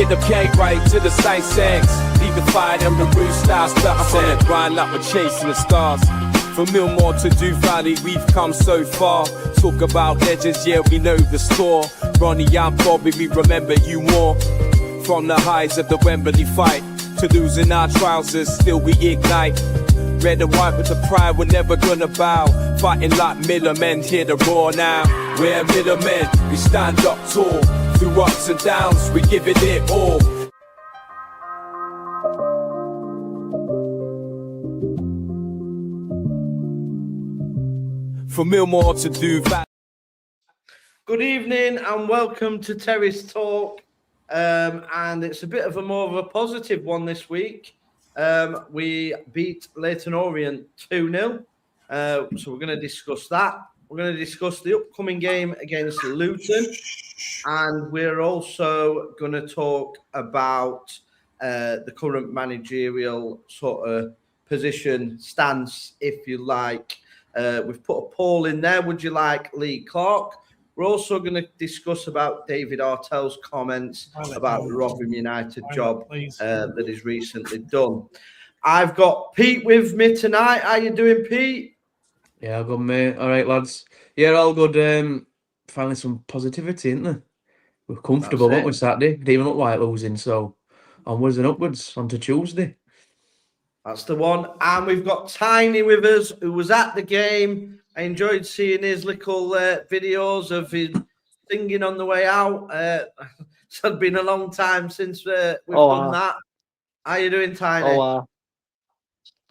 Get the cake right to the side sex. Leave the fire and the roof style stuff on the grind like we're chasing the stars. From Millmore to Do Valley, we've come so far. Talk about legends, yeah, we know the score. Ronnie and Bobby, we remember you more. From the highs of the Wembley fight to losing our trousers, still we ignite. Red and white with the pride, we're never gonna bow. Fighting like middlemen, hear the roar now. We're middlemen, we stand up tall. Through ups and downs, we give it all. From Millmore to Do Valley. Good evening and welcome to Terry's Talk. And it's a bit of a more of a positive one this week. We beat Leyton Orient 2-0. So we're going to discuss that. We're going to discuss the upcoming game against Luton. And we're also going to talk about the current managerial sort of position, stance, if you like. We've put a poll in there. Would you like Lee Clark? We're also going to discuss about David Artell's comments about the Rotherham United job that he's recently done. I've got Pete with me tonight. How you doing, Pete? Yeah, good, mate. All right, lads. Yeah, all good. Finally some positivity, isn't there? We're comfortable, weren't we, Saturday? Didn't even look like losing, so onwards and upwards on to Tuesday. That's the one. And we've got Tiny with us, who was at the game. I enjoyed seeing his little videos of him singing on the way out. It's been a long time since we've done that. How you doing, Tiny?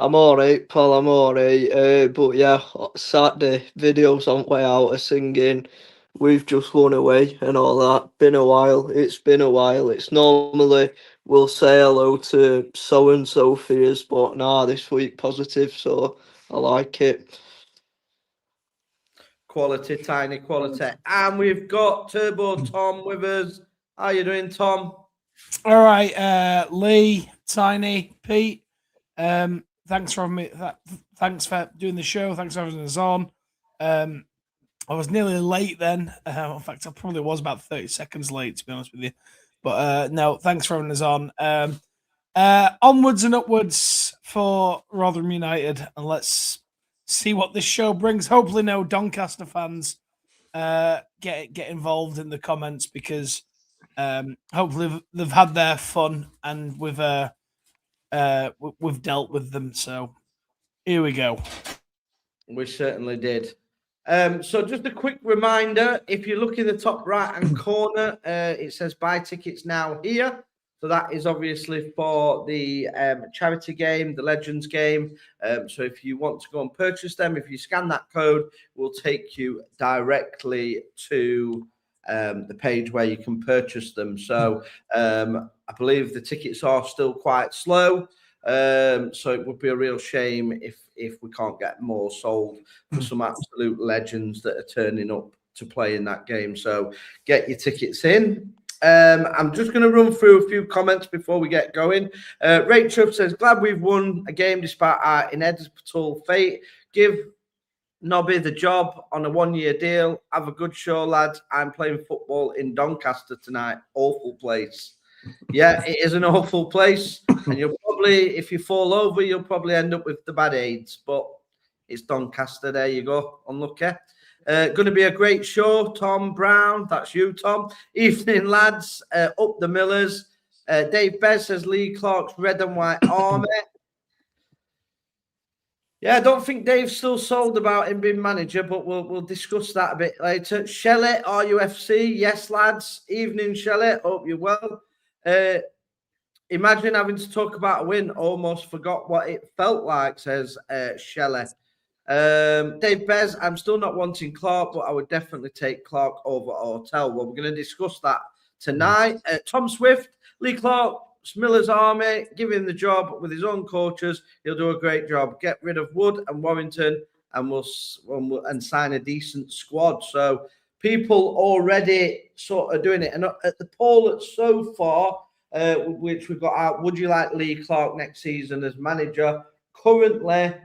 I'm all right, Paul. I'm all right. But yeah, Saturday videos on way out of singing. We've just won away and all that. Been a while. It's been a while. It's normally we'll say hello to so and so fears, but nah, this week positive, so I like it. Quality, Tiny, quality. And we've got Turbo Tom with us. How you doing, Tom? All right, Lee, Tiny, Pete. Thanks for having me. Thanks for doing the show. Thanks for having us on. I was nearly late then. In fact, I probably was about 30 seconds late, to be honest with you. But no, thanks for having us on. Onwards and upwards for Rotherham United, and let's see what this show brings. Hopefully, no Doncaster fans get involved in the comments, because hopefully they've had their fun and we've dealt with them. So here we go. We certainly did. So just a quick reminder, if you look in the top right-hand corner, it says buy tickets now here. So that is obviously for the charity game, the Legends game. So if you want to go and purchase them, if you scan that code, we'll take you directly to the page where you can purchase them. So I believe the tickets are still quite slow. So it would be a real shame if we can't get more sold for some absolute legends that are turning up to play in that game. So get your tickets in. I'm just going to run through a few comments before we get going. Rachel says, glad we've won a game despite our inevitable fate. Give Nobby the job on a 1-year deal. Have a good show, lads. I'm playing football in Doncaster tonight. Awful place. Yeah, it is an awful place. And you'll probably, if you fall over, you'll probably end up with the bad AIDS. But it's Doncaster. There you go. Unlucky. Going to be a great show. Tom Brown, that's you, Tom. Evening, lads. Up the Millers. Dave Bez says Lee Clark's Red and White Army. Yeah, I don't think Dave's still sold about him being manager, but we'll discuss that a bit later. Shelley, RUFC. Yes, lads. Evening, Shelley. Hope you're well. Imagine having to talk about a win. Almost forgot what it felt like, says Shelley. Dave Bez, I'm still not wanting Clark, but I would definitely take Clark over Artell. Well, we're going to discuss that tonight. Tom Swift, Lee Clark, Miller's Army, give him the job with his own coaches. He'll do a great job. Get rid of Wood and Warrington, and we'll sign a decent squad. So people already sort of doing it. And at the poll so far, which we've got out, would you like Lee Clark next season as manager? Currently,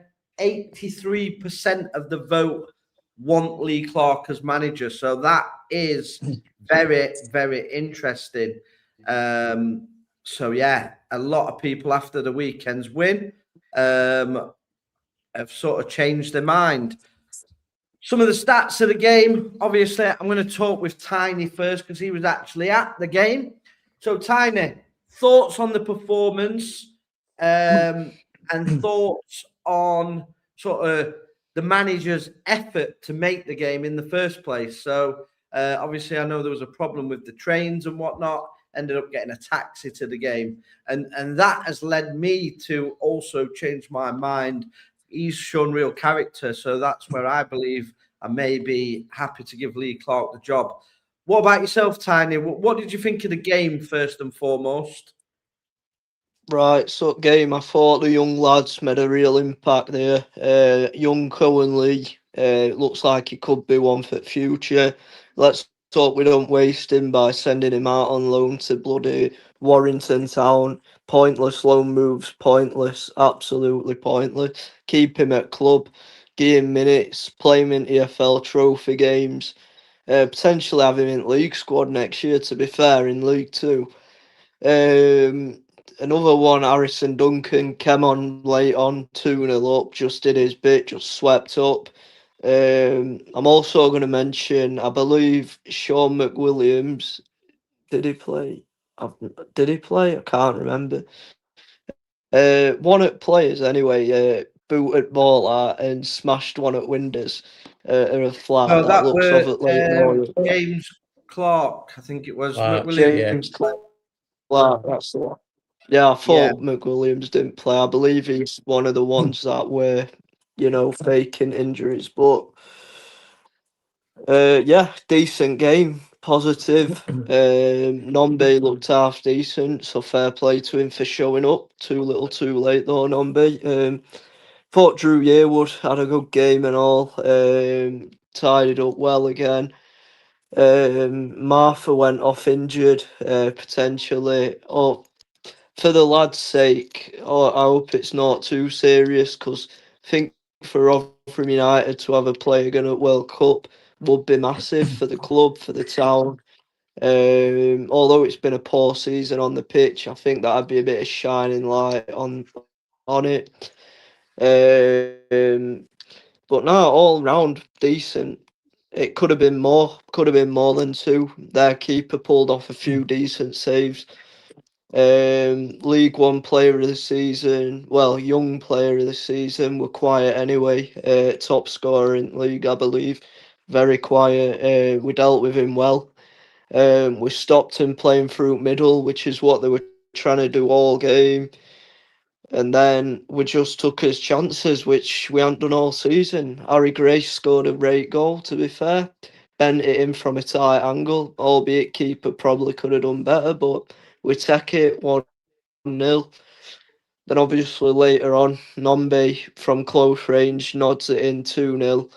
83% of the vote want Lee Clark as manager. So that is very, very interesting. So yeah, a lot of people after the weekend's win have sort of changed their mind. Some of the stats of the game, obviously, I'm going to talk with Tiny first because he was actually at the game. So, Tiny, thoughts on the performance and thoughts on sort of the manager's effort to make the game in the first place. So, obviously, I know there was a problem with the trains and whatnot. Ended up getting a taxi to the game, and that has led me to also change my mind. He's shown real character, so that's where I believe I may be happy to give Lee Clark the job. What about yourself, Tiny? What did you think of the game first and foremost? Right, so game, I thought the young lads made a real impact there. Young Cohen Lee, looks like he could be one for the future. Let's hope we don't waste him by sending him out on loan to bloody Warrington Town. Pointless loan moves, pointless, absolutely pointless. Keep him at club, give him minutes, play him in EFL trophy games. Potentially have him in league squad next year, to be fair, in League Two. Another one, Harrison Duncan, came on late on, 2-0 up, just did his bit, just swept up. I'm also going to mention, I believe, Sean McWilliams. Did he play? Did he play? I can't remember. One at players anyway, booted ball out and smashed one at windows a flat Oh, that that looks were over at Leyton Orient. James Clark, I think it was. Yeah. James Clark, that's the one. Yeah, I Yeah. thought McWilliams didn't play. I believe he's one of the ones that were, faking injuries. But yeah, decent game, positive. Nombe looked half decent, so fair play to him for showing up. Too little, too late though, Nombe. Thought Drew Yearwood had a good game and all. Tied it up well again. Martha went off injured, potentially. For the lad's sake, I hope it's not too serious, because I think for Rotherham United to have a player going at World Cup would be massive for the club, for the town. Although it's been a poor season on the pitch, I think that'd be a bit of shining light on it. But no, all round decent. It could have been more. Could have been more than two. Their keeper pulled off a few decent saves. League One player of the season, well, young player of the season, were quiet anyway. Top scorer in league, I believe. Very quiet. We dealt with him well. We stopped him playing through middle, which is what they were trying to do all game. And then we just took his chances, which we hadn't done all season. Harry Grace scored a great goal, to be fair. Bent it in from a tight angle, albeit keeper probably could have done better, but we take it 1-0. Then obviously later on, Nombe from close range nods it in 2-0.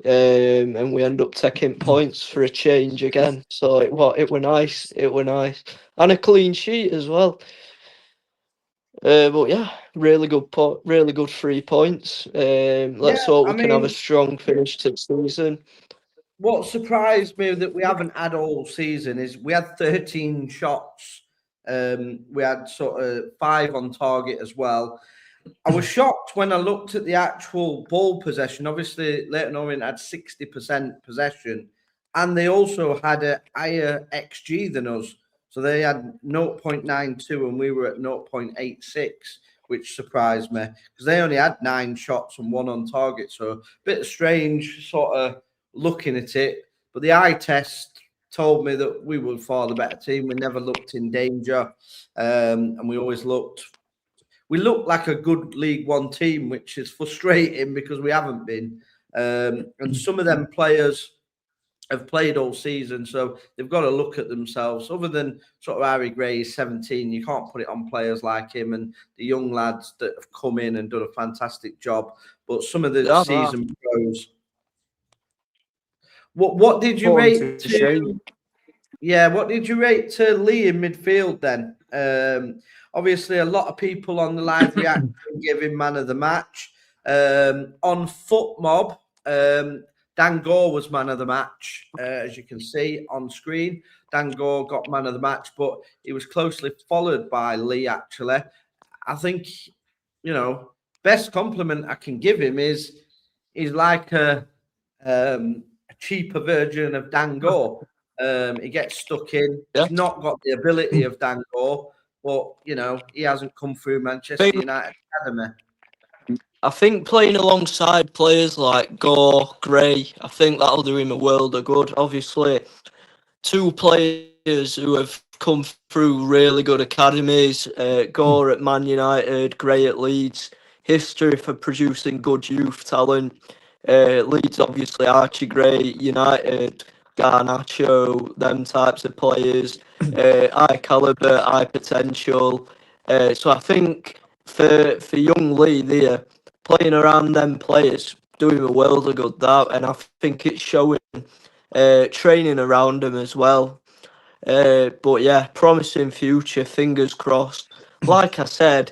And we end up taking points for a change again. So it were nice. It were nice. And a clean sheet as well. But yeah, really good 3 points. Let's hope we can have a strong finish to the season. What surprised me that we haven't had all season is we had 13 shots. We had sort of 5 on target as well. I was shocked when I looked at the actual ball possession. Obviously, Leyton Orient had 60% possession, and they also had a higher XG than us. So they had 0.92 and we were at 0.86, which surprised me because they only had 9 shots and 1 on target. So a bit strange sort of looking at it. But the eye test told me that we were far the better team. We never looked in danger, and we always looked like a good League One team, which is frustrating because we haven't been. And some of them players have played all season, so they've got to look at themselves. Other than sort of Harry Gray is 17, you can't put it on players like him and the young lads that have come in and done a fantastic job. But some of the season pros. What did you rate to? Yeah, what did you rate to Lee in midfield then? Obviously, a lot of people on the live reaction gave him man of the match. On Foot Mob, Dan Gore was man of the match, as you can see on screen. Dan Gore got man of the match, but he was closely followed by Lee, actually. I think, best compliment I can give him is he's like a cheaper version of Dan Gore. He gets stuck in. Yeah. He's not got the ability of Dan Gore, but, he hasn't come through Manchester United Academy. I think playing alongside players like Gore, Gray, I think that'll do him a world of good. Obviously, two players who have come through really good academies. Gore at Man United, Gray at Leeds. History for producing good youth talent. Leeds, obviously, Archie Gray, United, Garnacho, them types of players. High calibre, high potential. So I think for young Lee there, playing around them players, doing a world of good that, and I think it's showing training around him as well. But yeah, promising future, fingers crossed. Like I said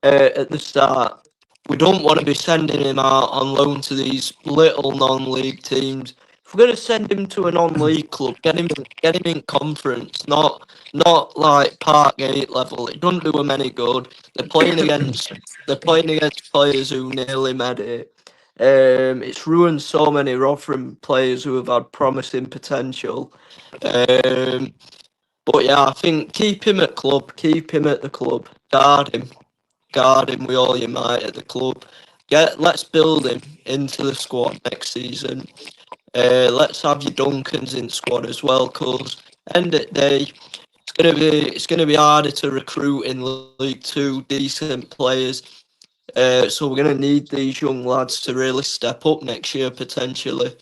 at the start, we don't want to be sending him out on loan to these little non-league teams. If we're going to send him to a non-league club, get him in conference, not like Parkgate level. It doesn't do them any good. They're playing against players who nearly made it. It's ruined so many Rotherham players who have had promising potential. But yeah, I think keep him at the club, guard him with all your might at the club. Let's build him into the squad next season. Let's have your Duncans in squad as well, because end of the day, it's gonna be harder to recruit in League Two decent players. So we're gonna need these young lads to really step up next year potentially.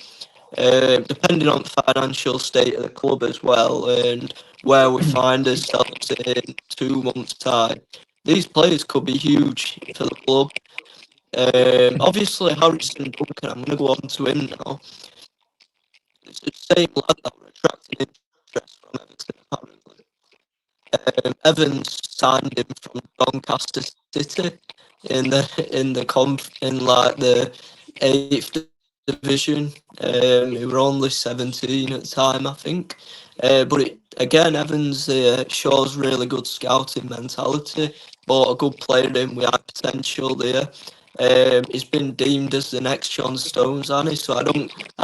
Depending on the financial state of the club as well and where we find ourselves in 2 months' time. These players could be huge for the club. Obviously, Harrison Duncan, I'm going to go on to him now. It's the same lad that were attracting interest from Everton, apparently. Evans signed him from Doncaster City in the 8th division. He were only 17 at the time, I think. But Evans shows really good scouting mentality. Bought a good player in with high potential there. He's been deemed as the next John Stones, hasn't he? So I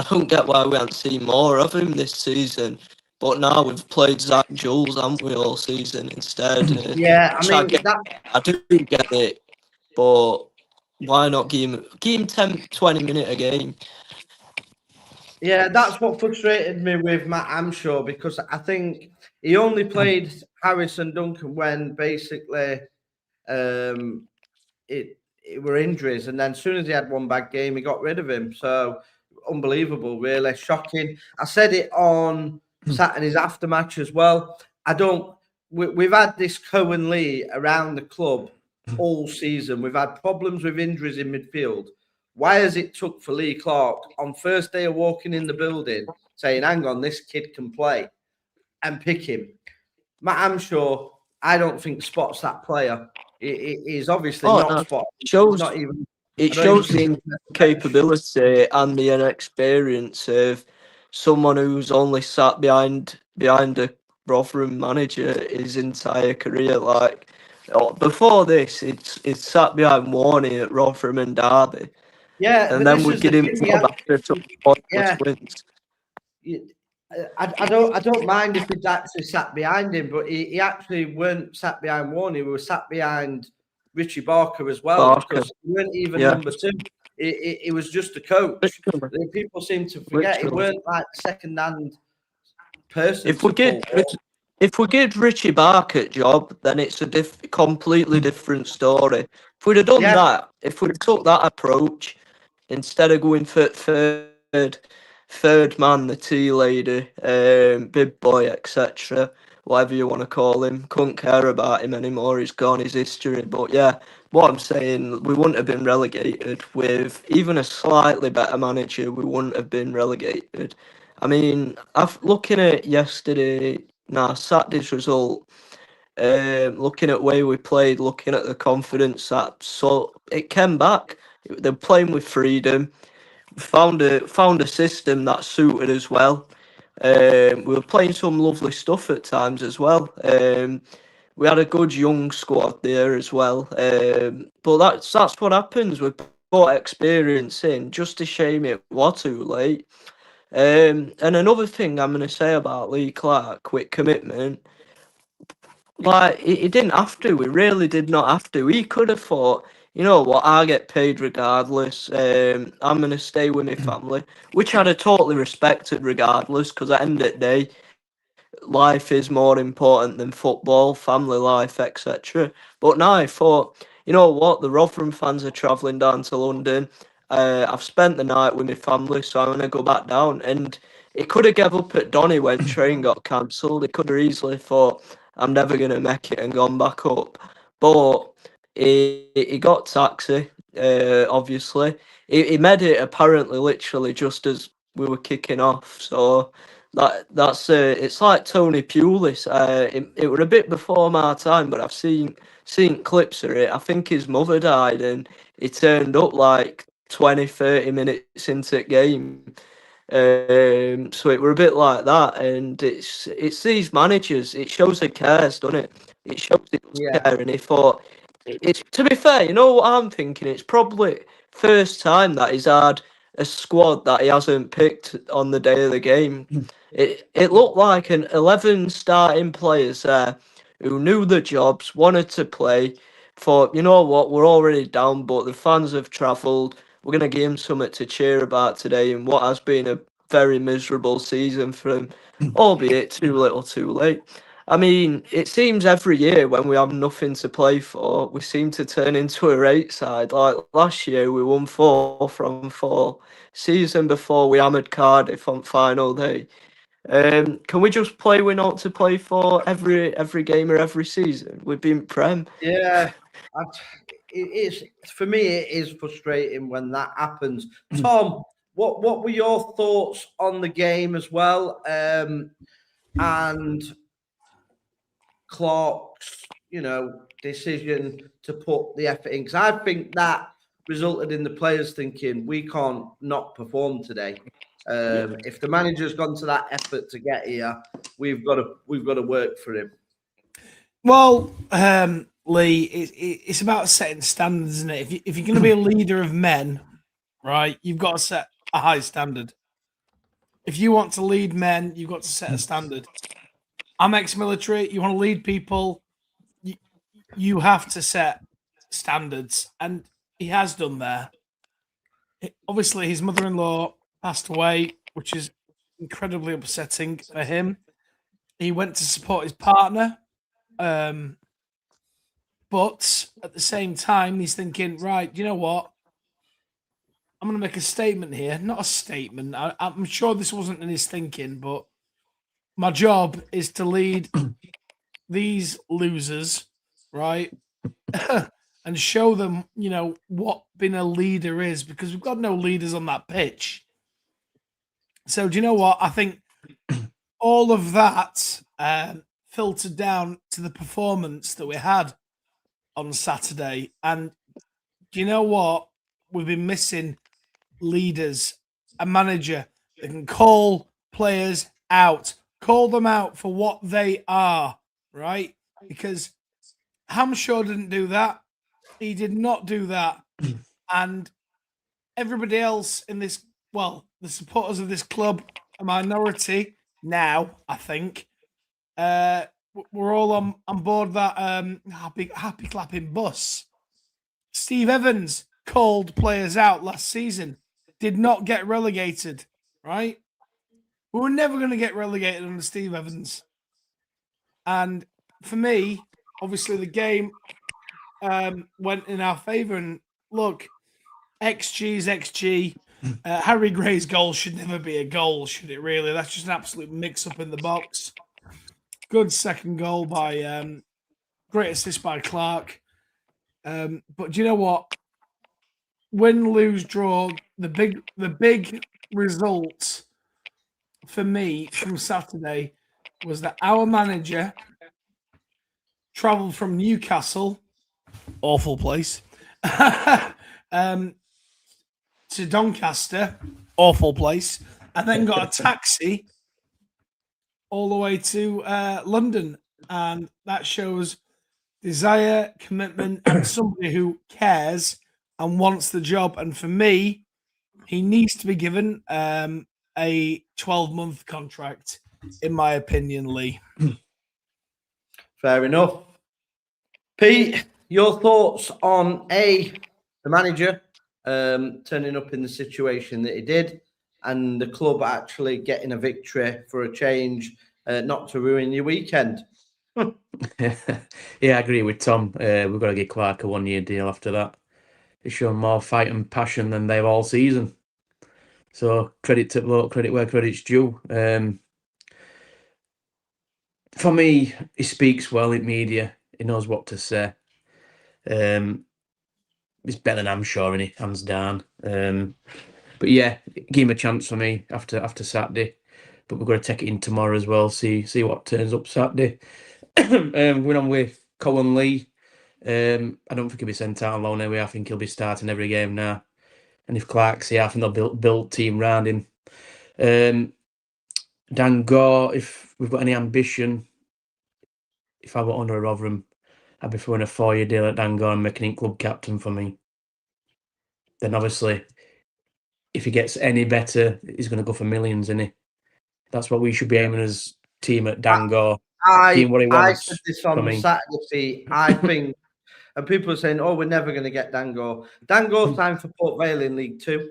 don't get why we haven't seen more of him this season. But now we've played Zach Jules, haven't we, all season instead? Yeah, I do get it, but why not give him 10, 20 minutes a game? Yeah, that's what frustrated me with Matt Amshaw, because I think he only played Harrison Duncan when basically it were injuries, and then as soon as he had one bad game, he got rid of him. So unbelievable, really shocking. I said it on Saturday's aftermatch as well. We've had this Cohen Lee around the club all season. We've had problems with injuries in midfield. Why has it took for Lee Clark on first day of walking in the building saying, hang on, this kid can play, and pick him? Matt Amshaw, I don't think spots that player. He's obviously not spotted. It shows the capability and the inexperience of someone who's only sat behind a Rotherham manager his entire career. Like before this, it's sat behind Warney at Rotherham and Derby. Yeah, and then we get him after wins. I don't mind if he'd actually sat behind him, but he actually weren't sat behind Warney. We were sat behind Richie Barker as well, because he weren't even number two. He was just a coach. People seem to forget he weren't like second-hand person. If we give Richie Barker a job, then it's a completely different story. If we'd have done that, if we'd have took that approach, instead of going for third man, the tea lady, big boy, etc., whatever you want to call him, couldn't care about him anymore. He's gone, his history. But yeah, what I'm saying, we wouldn't have been relegated with even a slightly better manager. We wouldn't have been relegated. I mean, looking at Saturday's result, looking at the way we played, looking at the confidence, so it came back. They're playing with freedom. found a system that suited as well. We were playing some lovely stuff at times as well. We had a good young squad there as well. But that's what happens with got experience in. Just a shame it was too late. And another thing I'm going to say about Lee Clark with commitment, like he didn't have to. He really did not have to. He could have thought, you know what, I get paid regardless. I'm going to stay with my family, which I'd have totally respected regardless, because at the end of the day, life is more important than football, family life, etc. But now I thought, you know what, the Rotherham fans are travelling down to London. I've spent the night with my family, so I'm going to go back down. And he could have gave up at Donny when train got cancelled. He could have easily thought, I'm never going to make it, and gone back up. But he got taxi, obviously. He made it apparently literally just as we were kicking off. So that's it's like Tony Pulis. It were a bit before my time, but I've seen clips of it. I think his mother died, and he turned up like 20-30 minutes into the game. So it were a bit like that, and it's these managers. It shows he cares, doesn't it? It shows he does Yeah. care, and he thought. It's, to be fair, you know what I'm thinking. It's probably first time that he's had a squad that he hasn't picked on the day of the game. It looked like an 11 starting players there who knew the jobs, wanted to play. Thought, you know what, we're already down, but the fans have travelled. We're gonna give him something to cheer about today in what has been a very miserable season for him, albeit too little, too late. I mean, it seems every year when we have nothing to play for, we seem to turn into a rate side. Like last year, we won 4 from 4. Season before, we hammered Cardiff on final day. Can we just play with not to play for every game or every season? We've been Prem. Yeah, it is for me. It is frustrating when that happens. Tom, what were your thoughts on the game as well? And Clark's, decision to put the effort in, because I think that resulted in the players thinking we can't not perform today. If the manager's gone to that effort to get here, we've got to work for him. Well, Lee, it's about setting standards, isn't it? If you're going to be a leader of men, right, you've got to set a high standard. If you want to lead men, you've got to set a standard. I'm ex-military. You want to lead people, you have to set standards, and he has done there. Obviously, his mother-in-law passed away, which is incredibly upsetting for him. He went to support his partner, but at the same time, he's thinking, right, you know what? I'm going to make a statement here. Not a statement. I'm sure this wasn't in his thinking, but my job is to lead these losers, right? And show them, what being a leader is, because we've got no leaders on that pitch. So do you know what? I think all of that filtered down to the performance that we had on Saturday. And do you know what? We've been missing leaders, a manager that can call players out, call them out for what they are, right? Because Hamshaw didn't do that. He did not do that. And everybody else in this, well, the supporters of this club, a minority now, I think, we're all on board that happy clapping bus. Steve Evans called players out last season, did not get relegated, right? We were never going to get relegated under Steve Evans. And for me, obviously the game went in our favour. And look, XG is XG. Harry Gray's goal should never be a goal, should it really? That's just an absolute mix-up in the box. Good second goal by great assist by Clark. But do you know what? Win, lose, draw, the big result for me from Saturday was that our manager travelled from Newcastle, awful place, to to Doncaster, awful place, and then got a taxi all the way to London. And that shows desire, commitment, and somebody who cares and wants the job. And for me, he needs to be given a 12-month contract, in my opinion, Lee. Fair enough. Pete, your thoughts on the manager turning up in the situation that he did, and the club actually getting a victory for a change, not to ruin your weekend? Yeah, I agree with Tom. We've got to give Clark a 1-year deal after that. He's shown more fight and passion than they've all season. So credit to bloke, credit where credit's due. For me, he speaks well in media. He knows what to say. He's better than I'm sure, innit? Hands down. But yeah, give him a chance for me after Saturday. But we've got to take it in tomorrow as well. See what turns up Saturday. Going on with Cohen Lee. I don't think he'll be sent out on loan anyway. I think he'll be starting every game now. And if Clark's here, I think they'll build team round him. Dan Gore, if we've got any ambition, if I were under a Rotherham, I'd be throwing a 4-year deal at Dan Gore and making him club captain for me. Then obviously, if he gets any better, he's going to go for millions, isn't he? That's what we should be aiming as team at Dan Gore. What he wants. I said this on Saturday. I think, and people are saying, "Oh, we're never going to get Dan Gore." Dan Gore signed for Port Vale in League Two,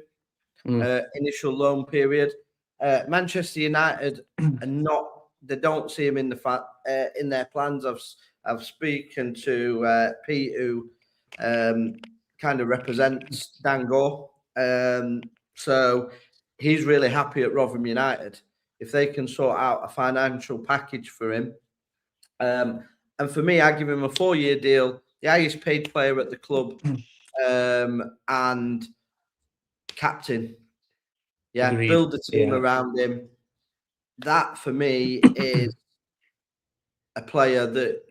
initial loan period. Manchester United are not. They don't see him in their plans. I've spoken to Pete, who kind of represents Dan Gore. So he's really happy at Rotherham United if they can sort out a financial package for him. And for me, I give him a 4-year deal, the highest paid player at the club, and captain. Yeah, agreed. Build a team around him. That for me is a player that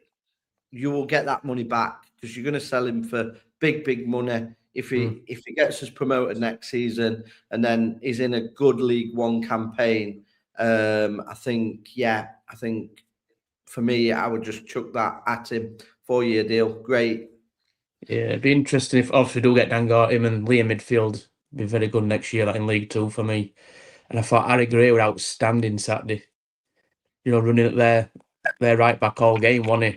you will get that money back, because you're going to sell him for big money if he gets us promoted next season and then he's in a good League One campaign. I think for me, I would just chuck that at him. 4-year deal, great. Yeah, it'd be interesting if obviously do get Dangar, him and Lee in midfield. Be very good next year, like in League Two for me. And I thought Harry Gray were outstanding Saturday. You know, running at their right back all game, wasn't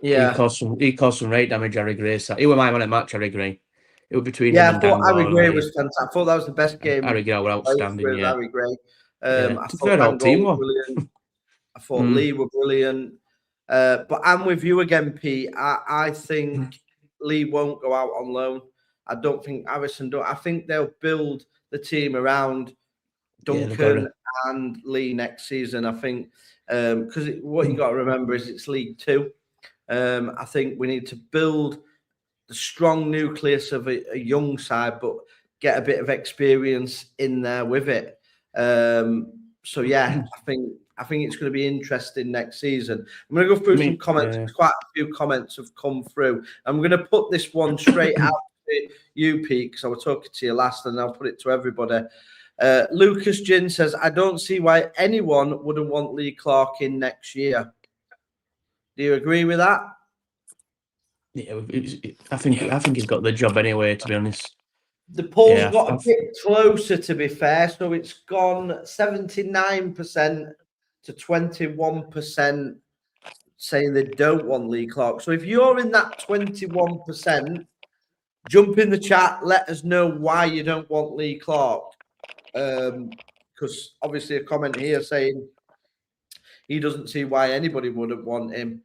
he? Yeah, he caused some rate damage. Harry Gray. He was my man at match. Harry Gray. It was between him and Dangar. I thought Harry Gray was fantastic. I thought that was the best game. Harry Gray were outstanding. Yeah, Harry Gray. I thought Dangar team was brilliant. I thought Lee were brilliant. But I'm with you again, Pete. I think Lee won't go out on loan. I don't think Harrison do. I think they'll build the team around Duncan and Lee next season. I think because what you got to remember is it's League Two. I think we need to build the strong nucleus of a young side, but get a bit of experience in there with it. So yeah, I think it's going to be interesting next season. I'm going to go through some comments. Quite a few comments have come through. I'm going to put this one straight out to you, Pete, because I was talking to you last, and I'll put it to everybody. Lucas Gin says, I don't see why anyone wouldn't want Lee Clark in next year. Do you agree with that? Yeah, I think he's got the job anyway, to be honest. The poll's got a bit closer, to be fair. So it's gone 79% to 21% saying they don't want Lee Clark. So if you're in that 21%, jump in the chat. Let us know why you don't want Lee Clark. Because obviously a comment here saying he doesn't see why anybody wouldn't want him.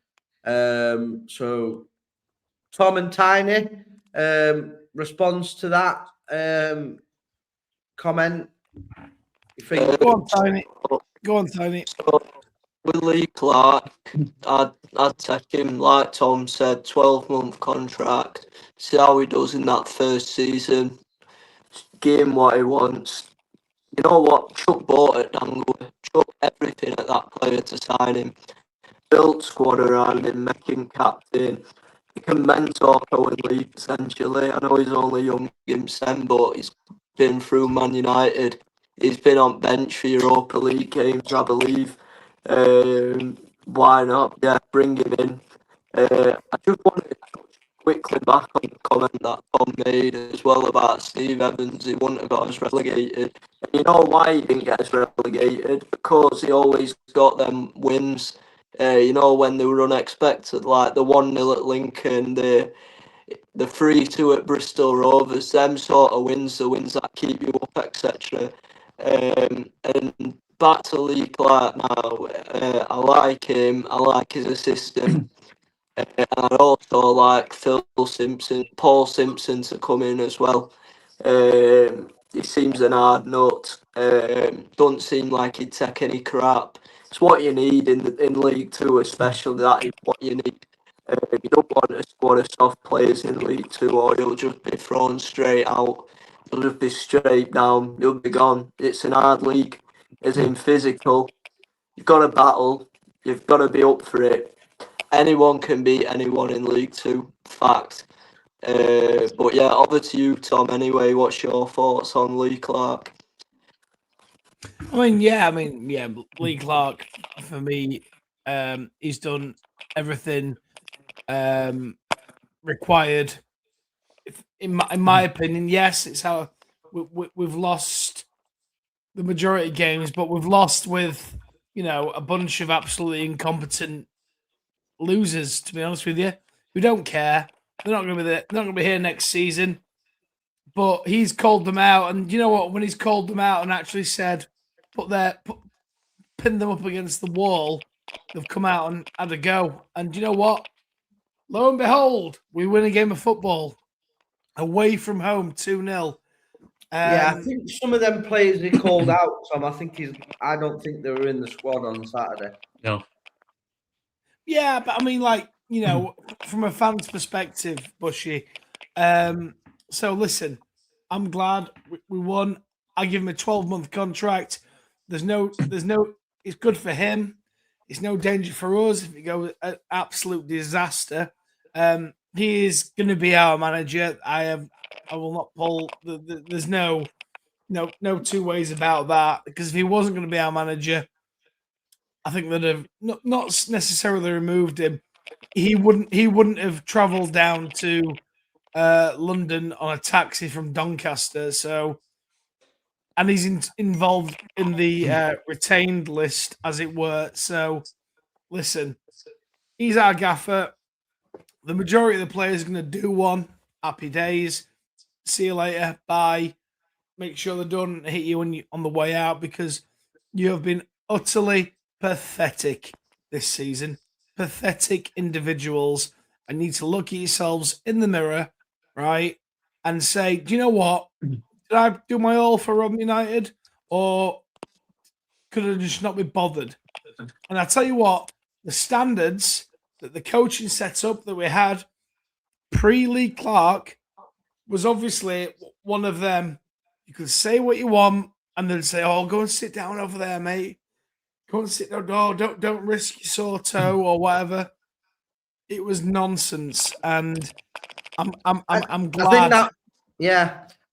So Tom and Tiny, response to that comment. You think? Go on, Tiny. With Lee Clark, I'd take him, like Tom said, 12-month contract. See how he does in that first season. Give him what he wants. You know what? Chuck bought at Dangle. Chuck everything at that player to sign him. Build squad around him, make him captain. He can mentor Cohen Lee potentially. I know he's only young himself, but he's been through Man United. He's been on bench for Europa League games, I believe. Why not? Yeah, bring him in. I just wanted to touch quickly back on the comment that Tom made as well about Steve Evans. He wouldn't have got us relegated. And you know why he didn't get us relegated? Because he always got them wins. You know, when they were unexpected, like the 1-0 at Lincoln, the 3-2 at Bristol Rovers, them sort of wins, the wins that keep you up, etc. And back to Lee Clark now. I like him. I like his assistant. And I'd also like Paul Simpson to come in as well. He seems an hard nut. Don't seem like he'd take any crap. It's what you need in League Two, especially. That is what you need. You don't want a squad of soft players in League Two, or you'll just be thrown straight out. You'll just be straight down. You'll be gone. It's an hard league, as in physical. You've got to battle. You've got to be up for it. Anyone can beat anyone in League Two. Fact. But yeah, over to you, Tom. Anyway, what's your thoughts on Lee Clark? I mean, Lee Clark for me, he's done everything required. In my opinion, yes, it's how we've lost the majority of games, but we've lost with a bunch of absolutely incompetent losers. To be honest with you, who don't care. They're not going to be there. They're not going to be here next season. But he's called them out, and you know what? When he's called them out and actually said, pin them up against the wall, they've come out and had a go. And you know what? Lo and behold, we win a game of football away from home, 2-0. Yeah, I think some of them players he called out, Tom. I don't think they were in the squad on Saturday. No. Yeah, but I mean, from a fan's perspective, Bushy. So listen, I'm glad we won. I give him a 12-month contract. There's no. It's good for him. It's no danger for us if it goes an absolute disaster. He is going to be our manager. I will not pull. There's no two ways about that. Because if he wasn't going to be our manager, I think they'd have not necessarily removed him. He wouldn't have travelled down to London on a taxi from Doncaster. So, and he's involved in the retained list, as it were. So, listen, he's our gaffer. The majority of the players are going to do one. Happy days. See you later. Bye. Make sure they don't hit you on the way out, because you have been utterly pathetic this season. Pathetic individuals. I need to look at yourselves in the mirror, right, and say, do you know what? Did I do my all for Rotherham United, or could I just not be bothered? And I tell you what, the standards that the coaching setup that we had pre-Lee Clark was obviously one of them. You could say what you want, and they'd say, "Oh, go and sit down over there, mate. Go and sit down. Oh, don't risk your sore toe or whatever." It was nonsense, and I'm glad.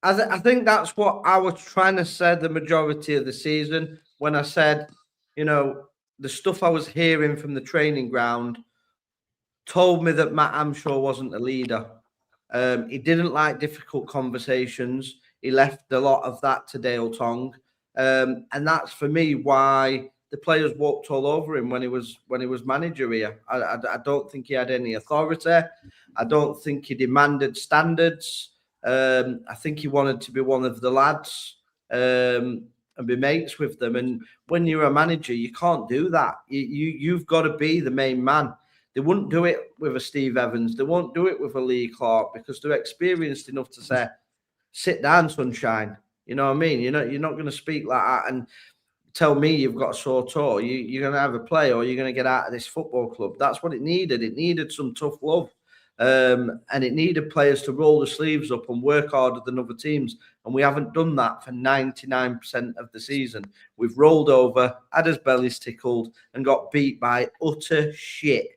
I think that's what I was trying to say the majority of the season when I said, the stuff I was hearing from the training ground told me that Matt Amshaw wasn't a leader. He didn't like difficult conversations. He left a lot of that to Dale Tong, and that's for me why the players walked all over him when he was manager here. I don't think he had any authority. I don't think he demanded standards. I think he wanted to be one of the lads and be mates with them. And when you're a manager, you can't do that. You've got to be the main man. They wouldn't do it with a Steve Evans. They won't do it with a Lee Clark, because they're experienced enough to say, "Sit down, sunshine." You know what I mean? You're not going to speak like that and tell me you've got a sore toe. You're going to have a play, or you're going to get out of this football club. That's what it needed. It needed some tough love. And it needed players to roll the sleeves up and work harder than other teams. And we haven't done that for 99% of the season. We've rolled over, had his bellies tickled, and got beat by utter shit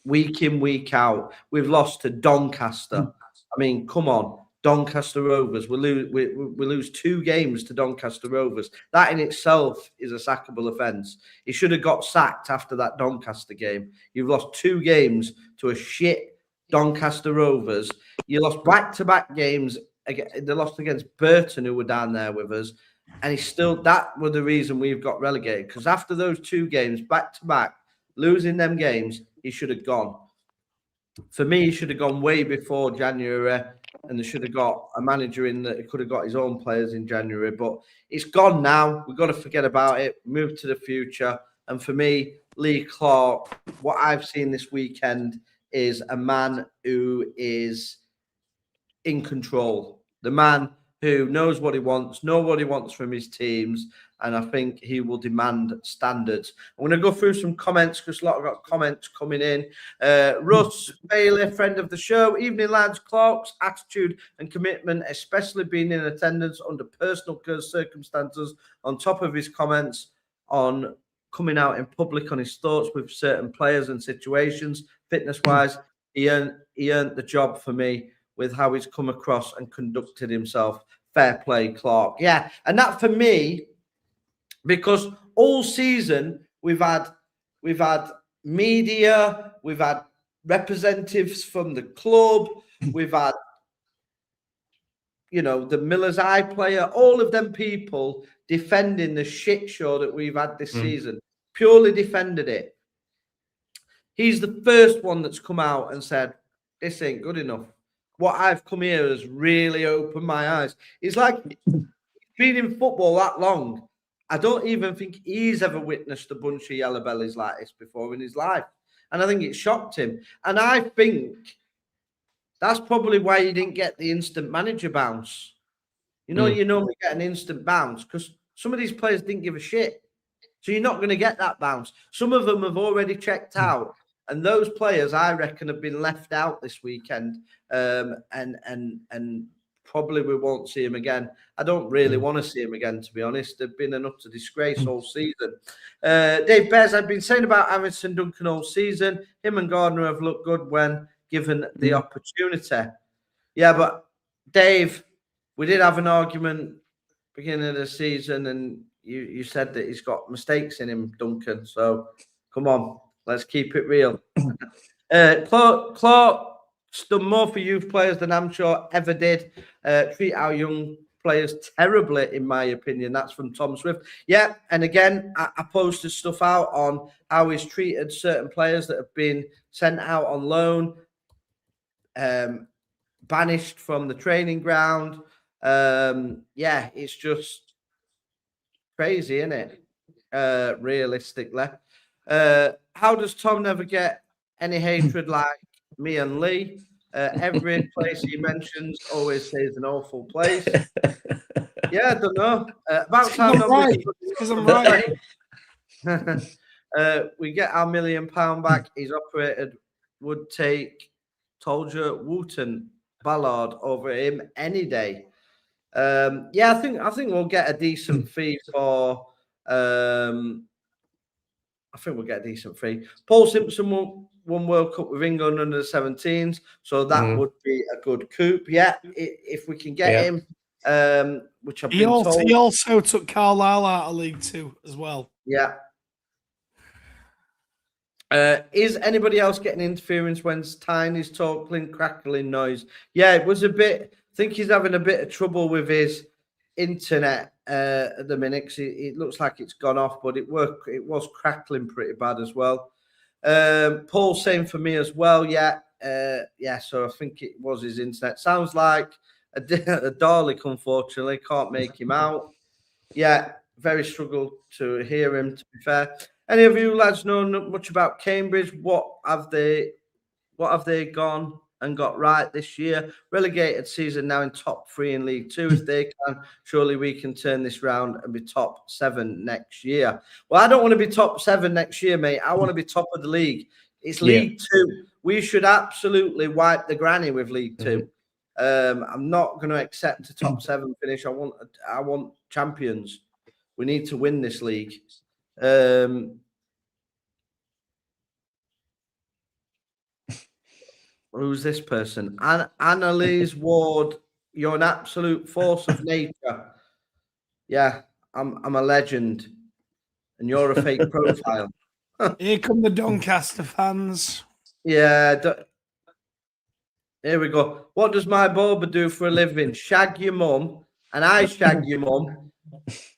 week in, week out. We've lost to Doncaster. I mean, come on. Doncaster Rovers. We lose 2 games to Doncaster Rovers. That in itself is a sackable offence. He should have got sacked after that Doncaster game. You've lost 2 games to a shit Doncaster Rovers. You lost back-to-back games. They lost against Burton, who were down there with us. And that was the reason we've got relegated. Because after those 2 games, back-to-back, losing them games, he should have gone. For me, he should have gone way before January, and they should have got a manager in that could have got his own players in January. But it's gone now. We've got to forget about it, move to the future. And for me, Lee Clark, what I've seen this weekend is a man who is in control. The man who knows what he wants from his teams, and I think he will demand standards. I'm going to go through some comments because a lot of comments coming in. Russ Bailey, friend of the show. Evening, lads. Clark's attitude and commitment, especially being in attendance under personal circumstances, on top of his comments on coming out in public on his thoughts with certain players and situations, fitness-wise, he earned the job for me with how he's come across and conducted himself. Fair play, Clark. Yeah, and that for me, because all season we've had media, we've had representatives from the club, we've had, the Miller's Eye player, all of them people defending the shit show that we've had this season, purely defended it. He's the first one that's come out and said, this ain't good enough. What I've come here has really opened my eyes. It's like being in football that long. I don't even think he's ever witnessed a bunch of yellow bellies like this before in his life. And I think it shocked him. And I think that's probably why he didn't get the instant manager bounce. You normally get an instant bounce because some of these players didn't give a shit. So you're not going to get that bounce. Some of them have already checked out. And those players, I reckon, have been left out this weekend, and probably we won't see him again. I don't really want to see him again, to be honest. They've been an utter disgrace all season. Dave Bears, I've been saying about Harrison Duncan all season. Him and Gardner have looked good when given the opportunity. Yeah, but Dave, we did have an argument beginning of the season, and you said that he's got mistakes in him, Duncan. So come on. Let's keep it real. Clark's done more for youth players than I'm sure ever did. Treat our young players terribly, in my opinion. That's from Tom Swift. Yeah, and again, I posted stuff out on how he's treated certain players that have been sent out on loan, banished from the training ground. Yeah, it's just crazy, isn't it? Realistically. How does Tom never get any hatred like me and Lee? Every place he mentions always says an awful place. Yeah, I don't know. About time because I'm right. We get our £1 million back. He's operated would take Tolja Wooten Ballard over him any day. Yeah, I think we'll get a decent fee for. I think we'll get a decent fee. Paul Simpson won World Cup with England under the 17s, so that would be a good coup. Yeah, if we can get him, which I've been told. He also took Carlisle out of League Two as well. Yeah. Is anybody else getting interference when Tiny's talking, crackling noise? Yeah, it was a bit. I think he's having a bit of trouble with his internet at the minute. It looks like it's gone off, but it was crackling pretty bad as well. Paul saying for me as well. Yeah. So I think it was his internet. Sounds like a Dalek. Unfortunately, can't make him out. Yeah, very struggle to hear him. To be fair, any of you lads know much about Cambridge? What have they gone and got right this year? Relegated season now in top 3 in League 2. If they can, surely we can turn this round and be top 7 next year. Well, I don't want to be top 7 next year, mate. I want to be top of the league. It's League 2. We should absolutely wipe the granny with League 2. I'm not going to accept a top 7 finish. I want champions. We need to win this league. Who's this person? Annalise Ward You're an absolute force of nature. Yeah, I'm a legend, and you're a fake profile. Here come the Doncaster fans. Yeah. Here we go. What does my Boba do for a living? Shag your mum, and I shag your mum,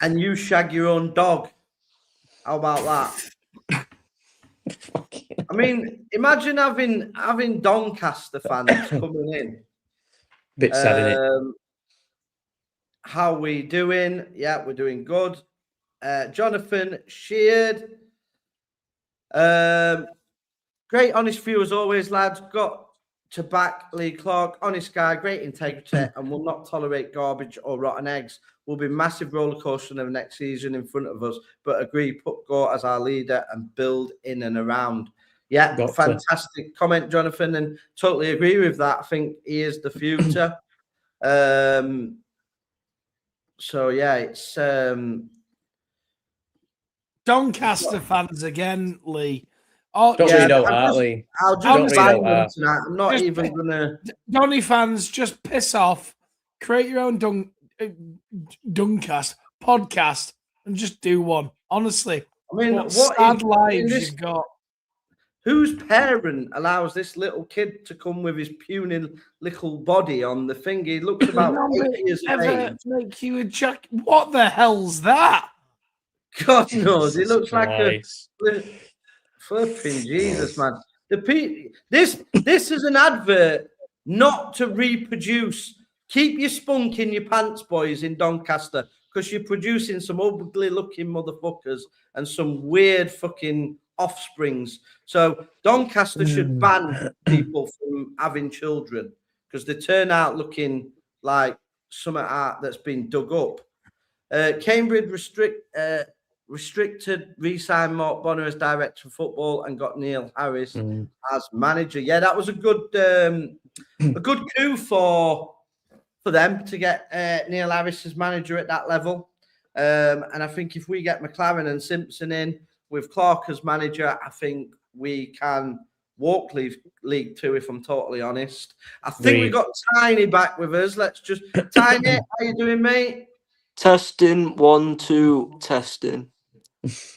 and you shag your own dog. How about that? I mean, imagine having Doncaster fans coming in. Bit sad, innit? How we doing? Yeah, we're doing good. Jonathan Sheard. Great, honest view as always, lads. Got to back Lee Clark. Honest guy, great integrity, and will not tolerate garbage or rotten eggs. Will be massive roller coaster of next season in front of us, but agree, put Gore as our leader and build in and around. Yeah, fantastic comment, Jonathan, and totally agree with that. I think he is the future. So yeah, it's Doncaster fans again, Lee. Oh, Don't yeah, read out that, Lee. I'll Don't just read ban out them that. tonight. I'm not Just- even gonna. Donny fans, just piss off. Create your own Duncast podcast and just do one. Honestly, I mean, what what sad is lives this? you've got. Whose parent allows this little kid to come with his puny little body on the thing? He looks about 8 years of Ever age. make you a jack? What the hell's that? God knows. He Jesus looks like a Christ. flipping Jesus, man. This is an advert not to reproduce. Keep your spunk in your pants, boys, in Doncaster, because you're producing some ugly looking motherfuckers and some weird fucking offsprings. So Doncaster should ban people from having children because they turn out looking like some art that's been dug up. Cambridge restricted re-signed Mark Bonner as director of football and got Neil Harris as manager. Yeah, that was a good coup for them to get Neil Harris as manager at that level. And I think if we get McLaren and Simpson in with Clark as manager, I think we can walk League Two, if I'm totally honest. I think we got Tiny back with us. Let's just Tiny, how you doing, mate? Testing 1 2 testing.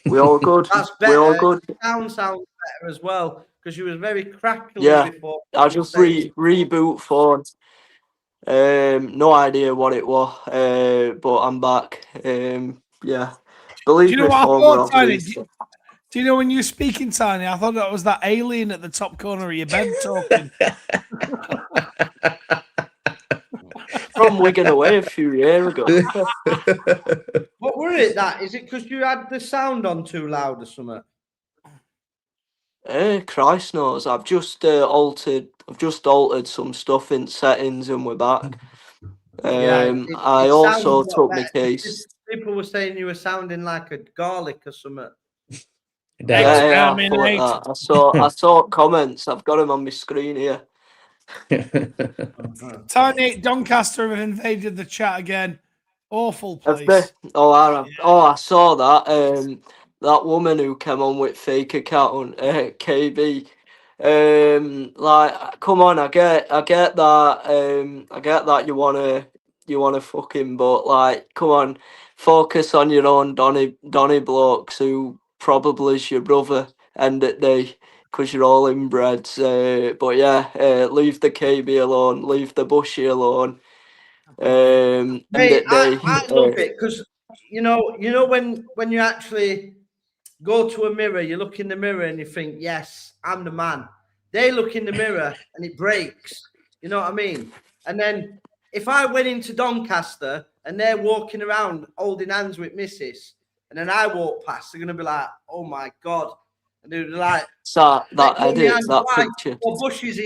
We all good. That's better. We all good. Sounds better as well because you was very crackly before. I just reboot phone. No idea what it was, but I'm back. Yeah. Believe Do you know me, what I phone thought, were Tiny? obviously- Do you know when you were speaking, Tiny? I thought that was that alien at the top corner of your bed talking. From Wigan away a few years ago. What were it? That is it because you had the sound on too loud or something? Christ knows. I've just altered some stuff in settings and we're back. I also took my case. People were saying you were sounding like a garlic or something. Yeah, I saw comments. I've got them on my screen here. Tiny Doncaster have invaded the chat again. Awful place. I saw that. That woman who came on with fake account, KB. Like, come on, I get that. I get that you wanna fucking, but like, come on, focus on your own Donny blokes who probably is your brother end of the day. Because you're all inbreds. But yeah, leave the KB alone, leave the Bushy alone. Hey, I love it because you know when you actually go to a mirror, you look in the mirror and you think, yes, I'm the man. They look in the mirror and it breaks. You know what I mean? And then if I went into Doncaster and they're walking around holding hands with missus, and then I walk past, they're gonna be like, oh my God. And they're like, that picture. Oh, Bush is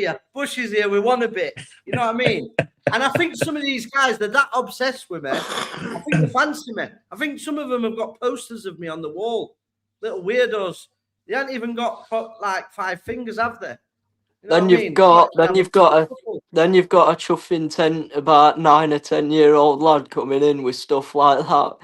here, we want a bit. You know what I mean? And I think some of these guys, they're that obsessed with me. I think they fancy me. I think some of them have got posters of me on the wall. Little weirdos. They haven't even got like 5 fingers, have they? You know then you've got a chuffing tent about 9 or 10-year-old lad coming in with stuff like that.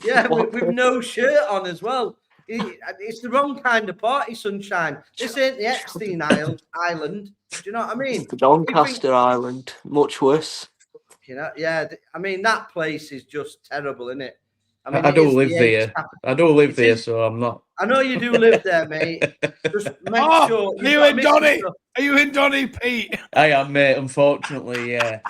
Yeah, with no shirt on as well. It's the wrong kind of party, sunshine. This ain't the Epstein Island. Do you know what I mean? The Doncaster Island, much worse. Fucking hell. Yeah, I mean, that place is just terrible, isn't it? I mean, I it don't is live the there. eighth capital. I don't live It there, is- so I'm not. I know you do live there, mate. Just make Oh, sure are you in Donny? Are you in Donny, Pete? I am, mate. Unfortunately, yeah.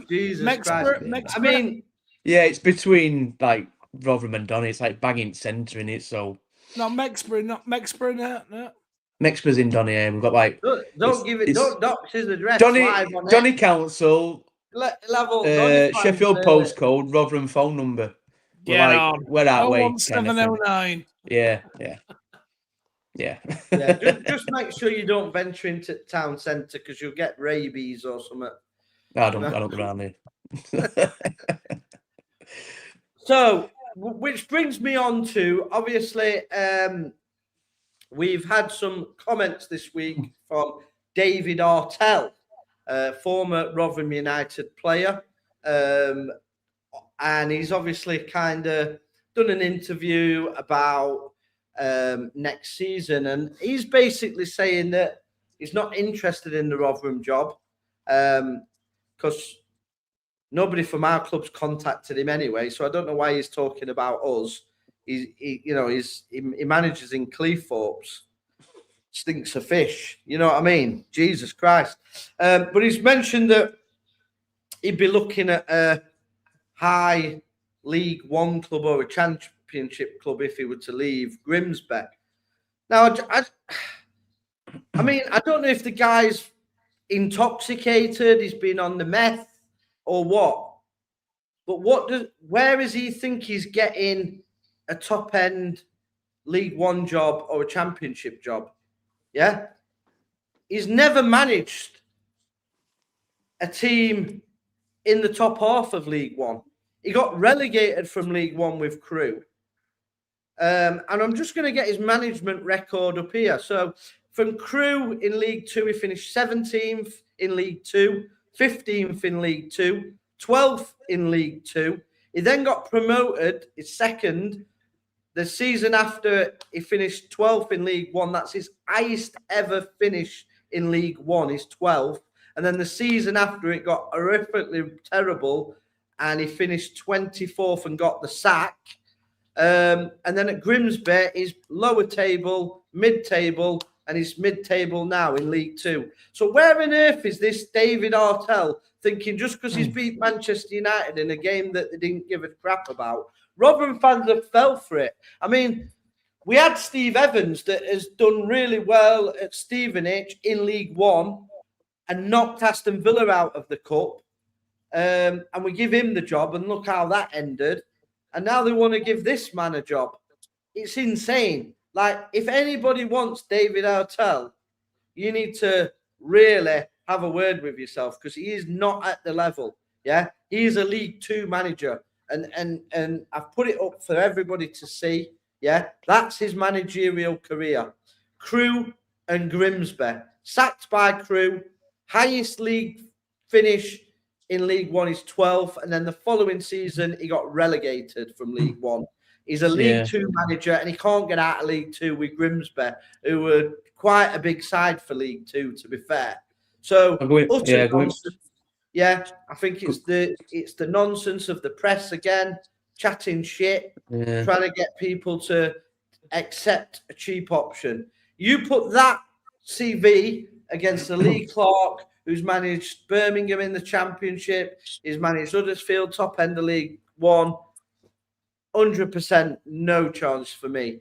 Jesus Christ. I mean, Yeah, it's between like Rotherham and Donny. It's like banging centre in it. So not Mexbury, no. Mexper's in Donny. We've got like don't give it. Don't dox his address Donny live on Donny Council, level. Sheffield postcode, Rotherham phone number. Get on. We're that way. 01709. Yeah. Yeah, just make sure you don't venture into town centre because you'll get rabies or something. I don't go around here. So, which brings me on to obviously, we've had some comments this week from David Artell, former Rotherham United player, and he's obviously kind of done an interview about next season, and he's basically saying that he's not interested in the Rotherham job because nobody from our club's contacted him anyway. So I don't know why he's talking about us. He manages in Cleethorpes. Stinks of fish. You know what I mean? Jesus Christ. But he's mentioned that he'd be looking at a high League One club or a Championship club if he were to leave Grimsby. Now, I mean, I don't know if the guy's intoxicated, he's been on the meth or what, but where does he think he's getting a top end League One job or a Championship job? Yeah, he's never managed a team in the top half of League One. He got relegated from League One with Crewe. And I'm just going to get his management record up here. So from Crewe in League Two, he finished 17th in League Two, 15th in League Two, 12th in League Two. He then got promoted, his second. The season after, he finished 12th in League One. That's his highest ever finish in League One, his 12th. And then the season after, it got horrifically terrible, and he finished 24th and got the sack. And then at Grimsby, he's lower table, mid-table, and he's mid-table now in League Two. So where on earth is this David Artell thinking just because he's beat Manchester United in a game that they didn't give a crap about? Rotherham fans have fell for it. I mean, we had Steve Evans that has done really well at Stevenage in League One and knocked Aston Villa out of the cup. And we give him the job, and look how that ended. And now they want to give this man a job. It's insane. Like, if anybody wants David Artell, you need to really have a word with yourself because he is not at the level. Yeah, he is a League Two manager. And I've put it up for everybody to see. Yeah, that's his managerial career. Crewe and Grimsby. Sacked by Crewe. Highest league finish in League One is 12th. And then the following season, he got relegated from League One. He's a League Two manager, and he can't get out of League Two with Grimsby, who were quite a big side for League Two, to be fair. So, yeah, I think it's the nonsense of the press again, chatting shit, trying to get people to accept a cheap option. You put that CV against the Lee Clark, who's managed Birmingham in the Championship, he's managed Huddersfield, top end of League One. 100% no chance for me.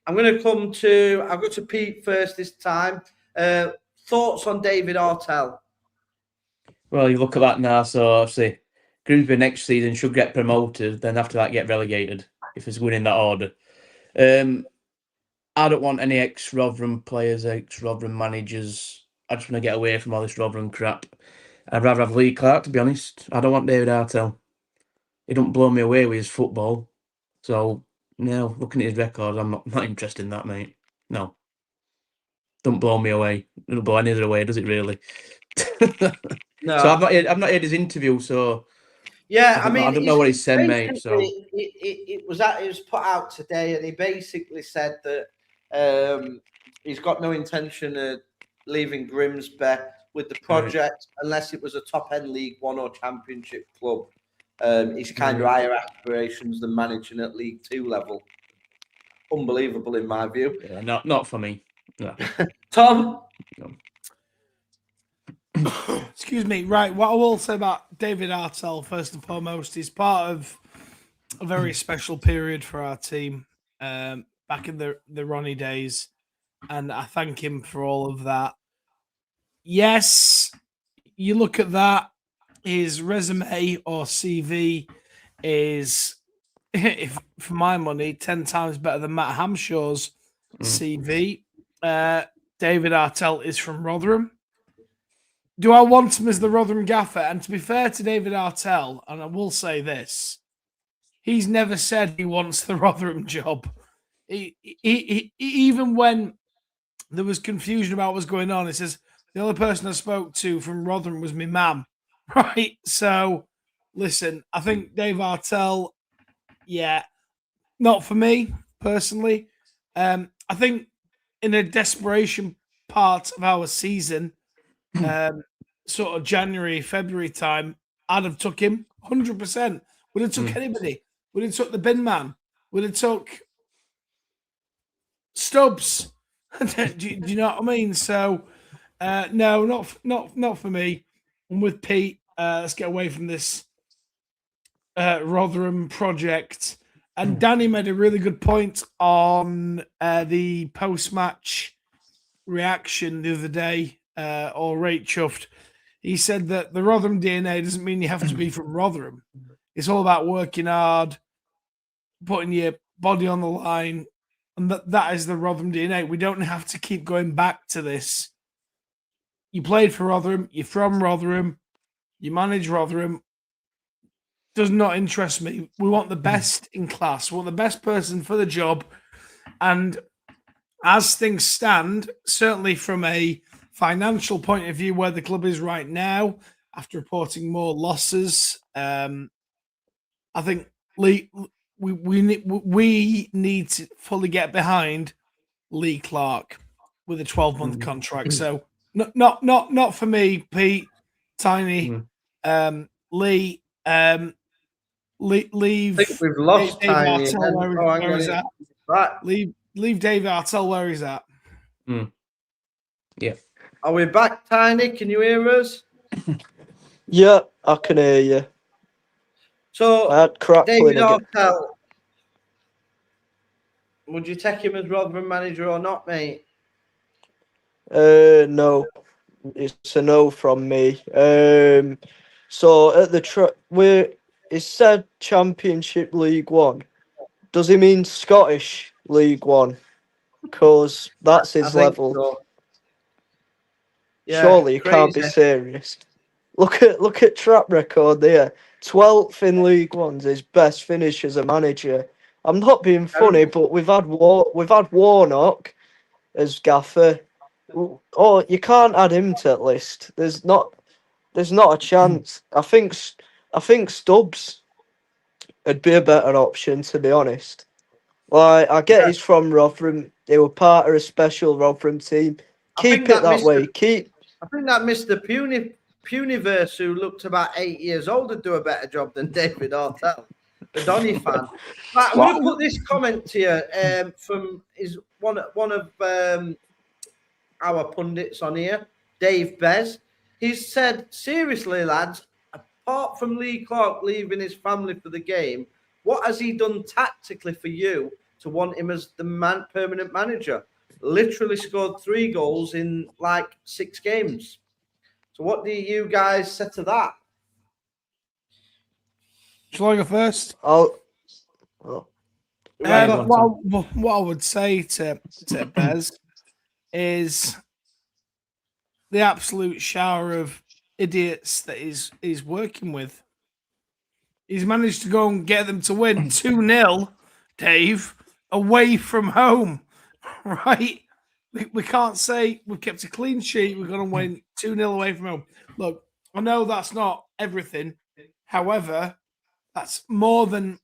I'll go to Pete first this time. Thoughts on David Artell? Well, you look at that now, so obviously Grimsby next season should get promoted, then after that get relegated, if it's going in that order. I don't want any ex-Rotherham players, ex-Rotherham managers. I just want to get away from all this Rotherham crap. I'd rather have Lee Clark, to be honest. I don't want David Artell. He don't blow me away with his football. So, no, looking at his record, I'm not interested in that, mate. No. Don't blow me away. It don't blow any other way, does it really? No. So I've not heard his interview, so yeah, I don't know what he said, mate. So it was put out today, and he basically said that he's got no intention of leaving Grimsby, with the project unless it was a top-end League One or Championship club. He's kind of higher aspirations than managing at League Two level. Unbelievable in my view. Yeah, not for me. No. Tom? Excuse me. Right. What I will say about David Artell, first and foremost, he's part of a very special period for our team back in the Ronnie days. And I thank him for all of that. Yes, you look at that, his resume or CV is, if for my money, 10 times better than Matt Hamshaw's CV. David Artell is from Rotherham. Do I want him as the Rotherham gaffer? And to be fair to David Artell, and I will say this, he's never said he wants the Rotherham job. He even when there was confusion about what was going on, he says, the only person I spoke to from Rotherham was my mum. Right? So, listen, I think Dave Artell, yeah, not for me, personally. I think in a desperation part of our season, sort of January, February time, I'd have took him 100%. Would have took anybody. Would have took the bin man. Would have took Stubbs. do you know what I mean? So, no, not for me. I'm with Pete. Let's get away from this Rotherham project. And Danny made a really good point on the post-match reaction the other day, or rate chuffed. He said that the Rotherham DNA doesn't mean you have to be from Rotherham. It's all about working hard, putting your body on the line, and that is the Rotherham DNA. We don't have to keep going back to this. You played for Rotherham, you're from Rotherham, you manage Rotherham. Does not interest me. We want the best in class. We want the best person for the job. And as things stand, certainly from a financial point of view, where the club is right now, after reporting more losses, I think we need to fully get behind Lee Clark with a 12-month contract. So not for me, Pete, Tiny, Lee. Leave. I think we've lost Dave Tiny. Artell where he's at. Right. Leave Dave Artell where he's at. Yeah. Are we back, Tiny? Can you hear us? Yeah, I can hear you. So, I had crackling David again. Artell, would you take him as Rotherham manager or not, mate? No, it's a no from me. So at the where it said Championship League One. Does he mean Scottish League One? Because that's his level. So. Yeah, surely you can't be serious. Look at track record there. 12th in League One's his best finish as a manager. I'm not being funny, but we've had Warnock as gaffer. Oh, you can't add him to that list. There's not a chance. I think Stubbs would be a better option, to be honest. Like, I get he's from Rotherham. They were part of a special Rotherham team. Keep it that way. I think that Mr. Puniverse, who looked about 8 years old, would do a better job than David Artell, the Donny fan. Right, I'm going to put this comment here from one of our pundits on here, Dave Bez. He's said, seriously, lads, apart from Lee Clark leaving his family for the game, what has he done tactically for you to want him as the permanent manager? Literally scored 3 goals in like 6 games. So what do you guys say to that? Shall I go first? What I would say to Bez is the absolute shower of idiots that he's working with. He's managed to go and get them to win 2-0, Dave, away from home. Right? We can't say we've kept a clean sheet. We're going to win 2-0 away from home. Look, I know that's not everything. However, that's more than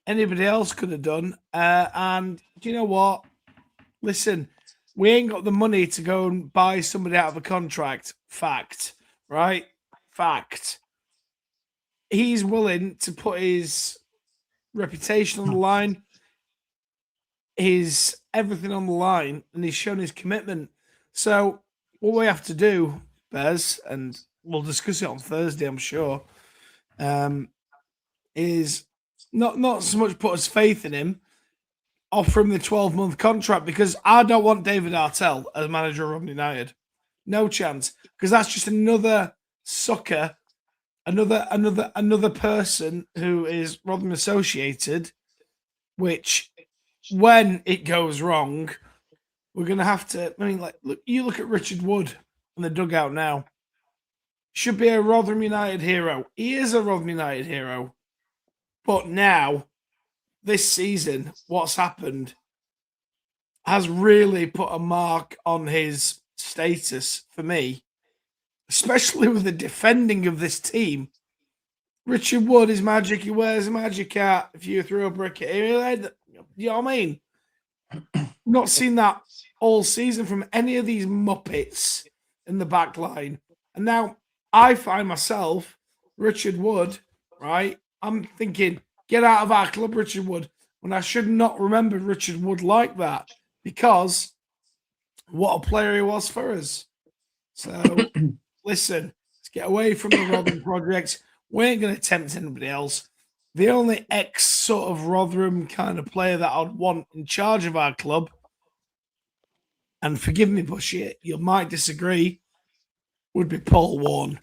anybody else could have done. And do you know what? Listen, We ain't got the money to go and buy somebody out of a contract. Fact, right? Fact. He's willing to put his reputation on the line, his everything on the line, and he's shown his commitment. So what we have to do, Bez, and we'll discuss it on Thursday, I'm sure, is not so much put his faith in him, offer him the 12-month contract, because I don't want David Artell as manager of Rotherham United. No chance, because that's just another sucker, another person who is Rotherham associated, which when it goes wrong, we're going to have to, I mean, like, look at Richard Wood in the dugout now. Should be a Rotherham United hero. He is a Rotherham United hero. But now, this season, what's happened has really put a mark on his status for me, especially with the defending of this team. Richard Wood is magic. He wears a magic hat. If you throw a brick at him, you know what I mean? Not seen that all season from any of these Muppets in the back line. And now I find myself, Richard Wood, right? I'm thinking, get out of our club, Richard Wood, when I should not remember Richard Wood like that, because what a player he was for us. So, listen, let's get away from the Rotherham project. We ain't going to tempt anybody else. The only sort of Rotherham kind of player that I'd want in charge of our club, and forgive me, Bushy, you might disagree, would be Paul Warne.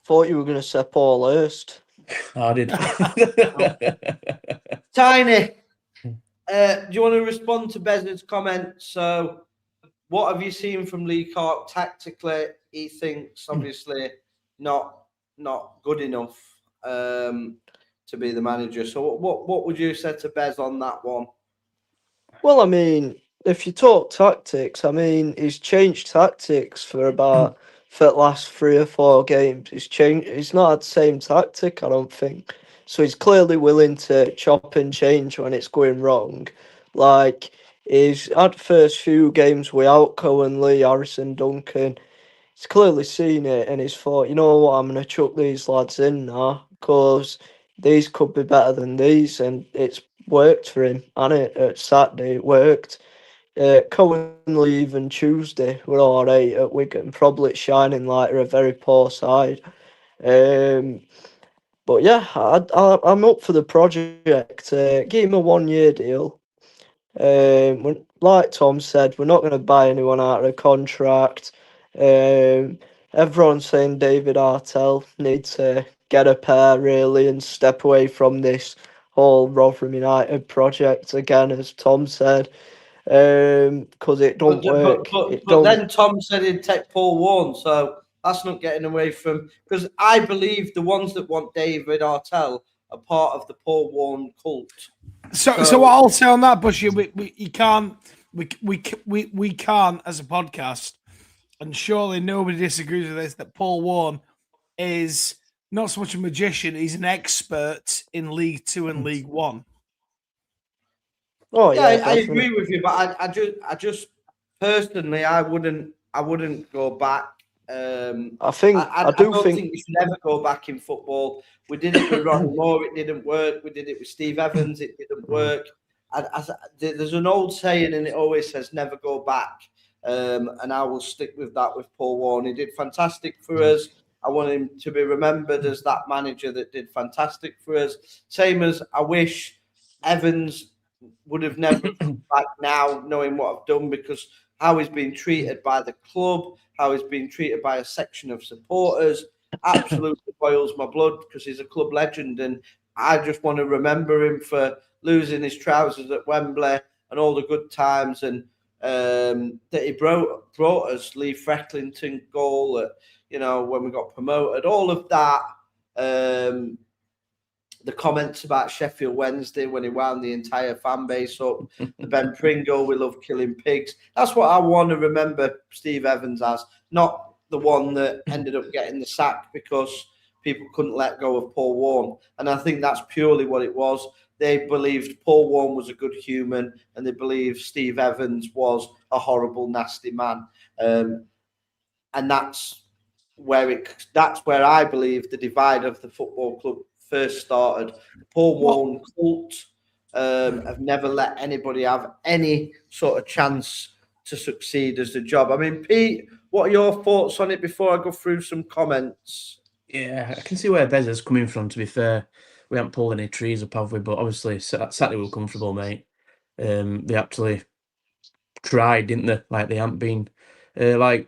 Thought you were going to say Paul Hurst. I did. Tiny, do you want to respond to Bez's comments? So, what have you seen from Lee Clark tactically? He thinks obviously not good enough to be the manager. So, what would you say to Bez on that one? Well, I mean, if you talk tactics, I mean, he's changed tactics for the last 3 or 4 games. He's not had the same tactic, I don't think. So he's clearly willing to chop and change when it's going wrong. Like, he's had the first few games without Cohen, Lee, Harrison, Duncan. He's clearly seen it and he's thought, you know what, I'm going to chuck these lads in now because these could be better than these. And it's worked for him, and at Saturday it worked. Cohen, Lee, even Tuesday were all right at Wigan, probably shining light, a very poor side. But yeah, I'm up for the project. Give him a 1-year deal. Like Tom said, we're not going to buy anyone out of a contract. Everyone's saying David Artell needs to get a pair really and step away from this whole Rotherham United project again, as Tom said, because it don't work. But then Tom said he'd take Paul Warne, so that's not getting away from, because I believe the ones that want David Artell are part of the Paul Warne cult. So what I'll say on that, Bushy, we can't as a podcast, and surely nobody disagrees with this, that Paul Warne is not so much a magician, he's an expert in League 2 and League 1. Oh yeah, I agree with you, but I just personally I wouldn't go back. I don't think you should ever go back in football. We did it with Ron Moore, it didn't work. We did it with Steve Evans, it didn't work. There's an old saying, and it always says, "Never go back." And I will stick with that with Paul Warne. He did fantastic for us. I want him to be remembered as that manager that did fantastic for us. Same as I wish Evans would have never come back now, knowing what I've done, because how he's been treated by the club, how he's been treated by a section of supporters, absolutely boils my blood, because he's a club legend, and I just want to remember him for losing his trousers at Wembley and all the good times, and that he brought us. Lee Frecklington goal at, when we got promoted, all of that. The comments about Sheffield Wednesday when he wound the entire fan base up, the Ben Pringle, we love killing pigs. That's what I want to remember Steve Evans as, not the one that ended up getting the sack because people couldn't let go of Paul Warne. And I think that's purely what it was. they believed Paul Warne was a good human, and they believed Steve Evans was a horrible, nasty man. And that's where I believe the divide of the football club first started. Paul Warne cult have never let anybody have any sort of chance to succeed as the job. I mean, Pete, what are your thoughts on it before I go through some comments? Yeah, I can see where Bez is coming from, to be fair. We haven't pulled any trees up, have we? But obviously, Saturday we were comfortable, mate. They actually tried, didn't they? Like, they haven't been... like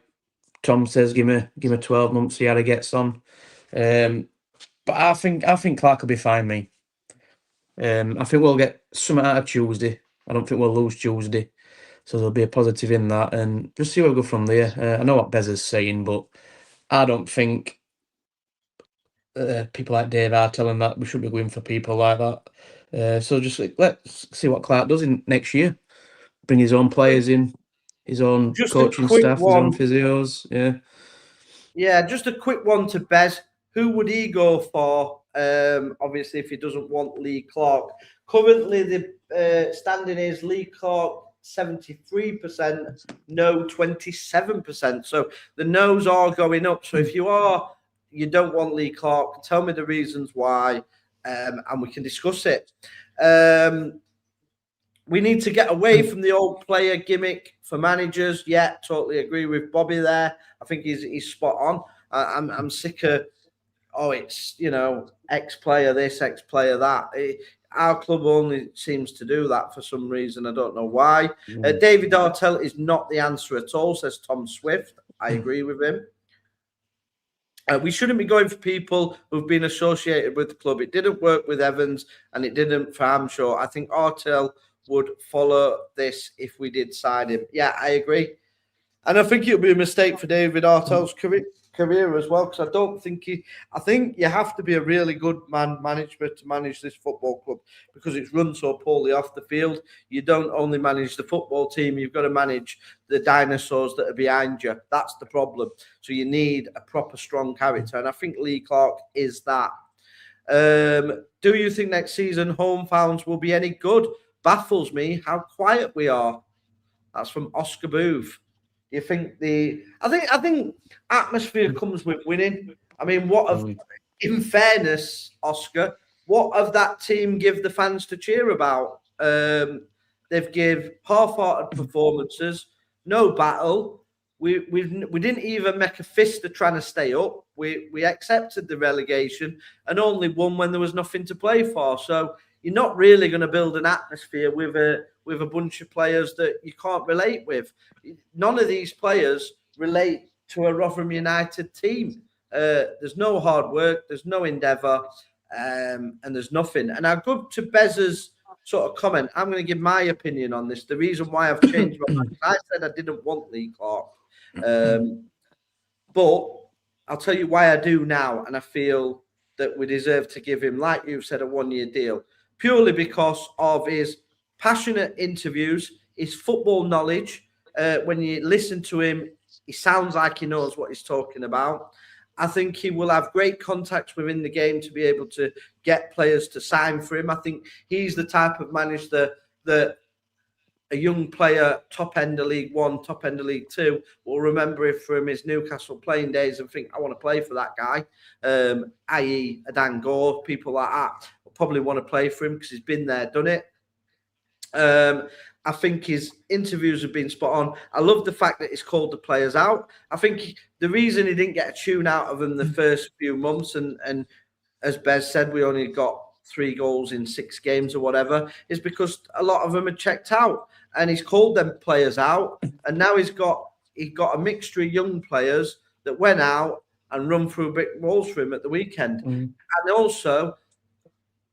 Tom says, give me 12 months, see how he gets on. But I think Clark will be fine, mate. I think we'll get something out of Tuesday. I don't think we'll lose Tuesday. So there'll be a positive in that. And just see where we go from there. I know what Bez is saying, but I don't think... people like Dave Artell and that, we shouldn't be going for people like that. So just let's see what Clark does in next year. Bring his own players in, his own Just coaching staff, his own physios. Yeah, just a quick one to Bez. Who would he go for? Obviously, if he doesn't want Lee Clark. Currently, the standing is Lee Clark 73%, no 27%. So the no's are going up. So if you don't want Lee Clark, tell me the reasons why, and we can discuss it. We need to get away from the old player gimmick for managers. Yeah, totally agree with Bobby there. I think he's spot on. I'm sick of, it's, ex-player this, ex-player that. Our club only seems to do that for some reason. I don't know why. David Artell is not the answer at all, says Tom Swift. I agree with him. We shouldn't be going for people who've been associated with the club. It didn't work with Evans and it didn't for Hamshaw. I think Artell would follow this if we did sign him. Yeah, I agree. And I think it would be a mistake for David Artell's career as well, because I think you have to be a really good manager to manage this football club, because it's run so poorly off the field. You don't only manage the football team, you've got to manage the dinosaurs that are behind you. That's the problem. So you need a proper strong character, and I think Lee Clark is that. Do you think next season home fans will be any good? Baffles me how quiet we are. That's from Oscar Booth. You think I think atmosphere comes with winning. I mean, in fairness, Oscar, what of that team give the fans to cheer about? They've give half-hearted performances, no battle. We didn't even make a fist of trying to stay up. We accepted the relegation and only won when there was nothing to play for. So you're not really going to build an atmosphere with a bunch of players that you can't relate with. None of these players relate to a Rotherham United team. There's no hard work, there's no endeavour, and there's nothing. And I'll go to Bez's sort of comment. I'm going to give my opinion on this. The reason why I've changed my mind, I said I didn't want Lee Clark. But I'll tell you why I do now, and I feel that we deserve to give him, like you've said, a one-year deal. Purely because of his passionate interviews, his football knowledge. When you listen to him, he sounds like he knows what he's talking about. I think he will have great contacts within the game to be able to get players to sign for him. I think he's the type of manager that a young player, top end of League One, top end of League Two, will remember him from his Newcastle playing days and think, I want to play for that guy, i.e. Adan Gore, people like that. Probably want to play for him because he's been there, done it. I think his interviews have been spot on. I love the fact that he's called the players out. I think the reason he didn't get a tune out of them the first few months, and as Bez said, we only got 3 goals in 6 games or whatever, is because a lot of them had checked out, and he's called them players out, and now he got a mixture of young players that went out and run through brick walls for him at the weekend. And also,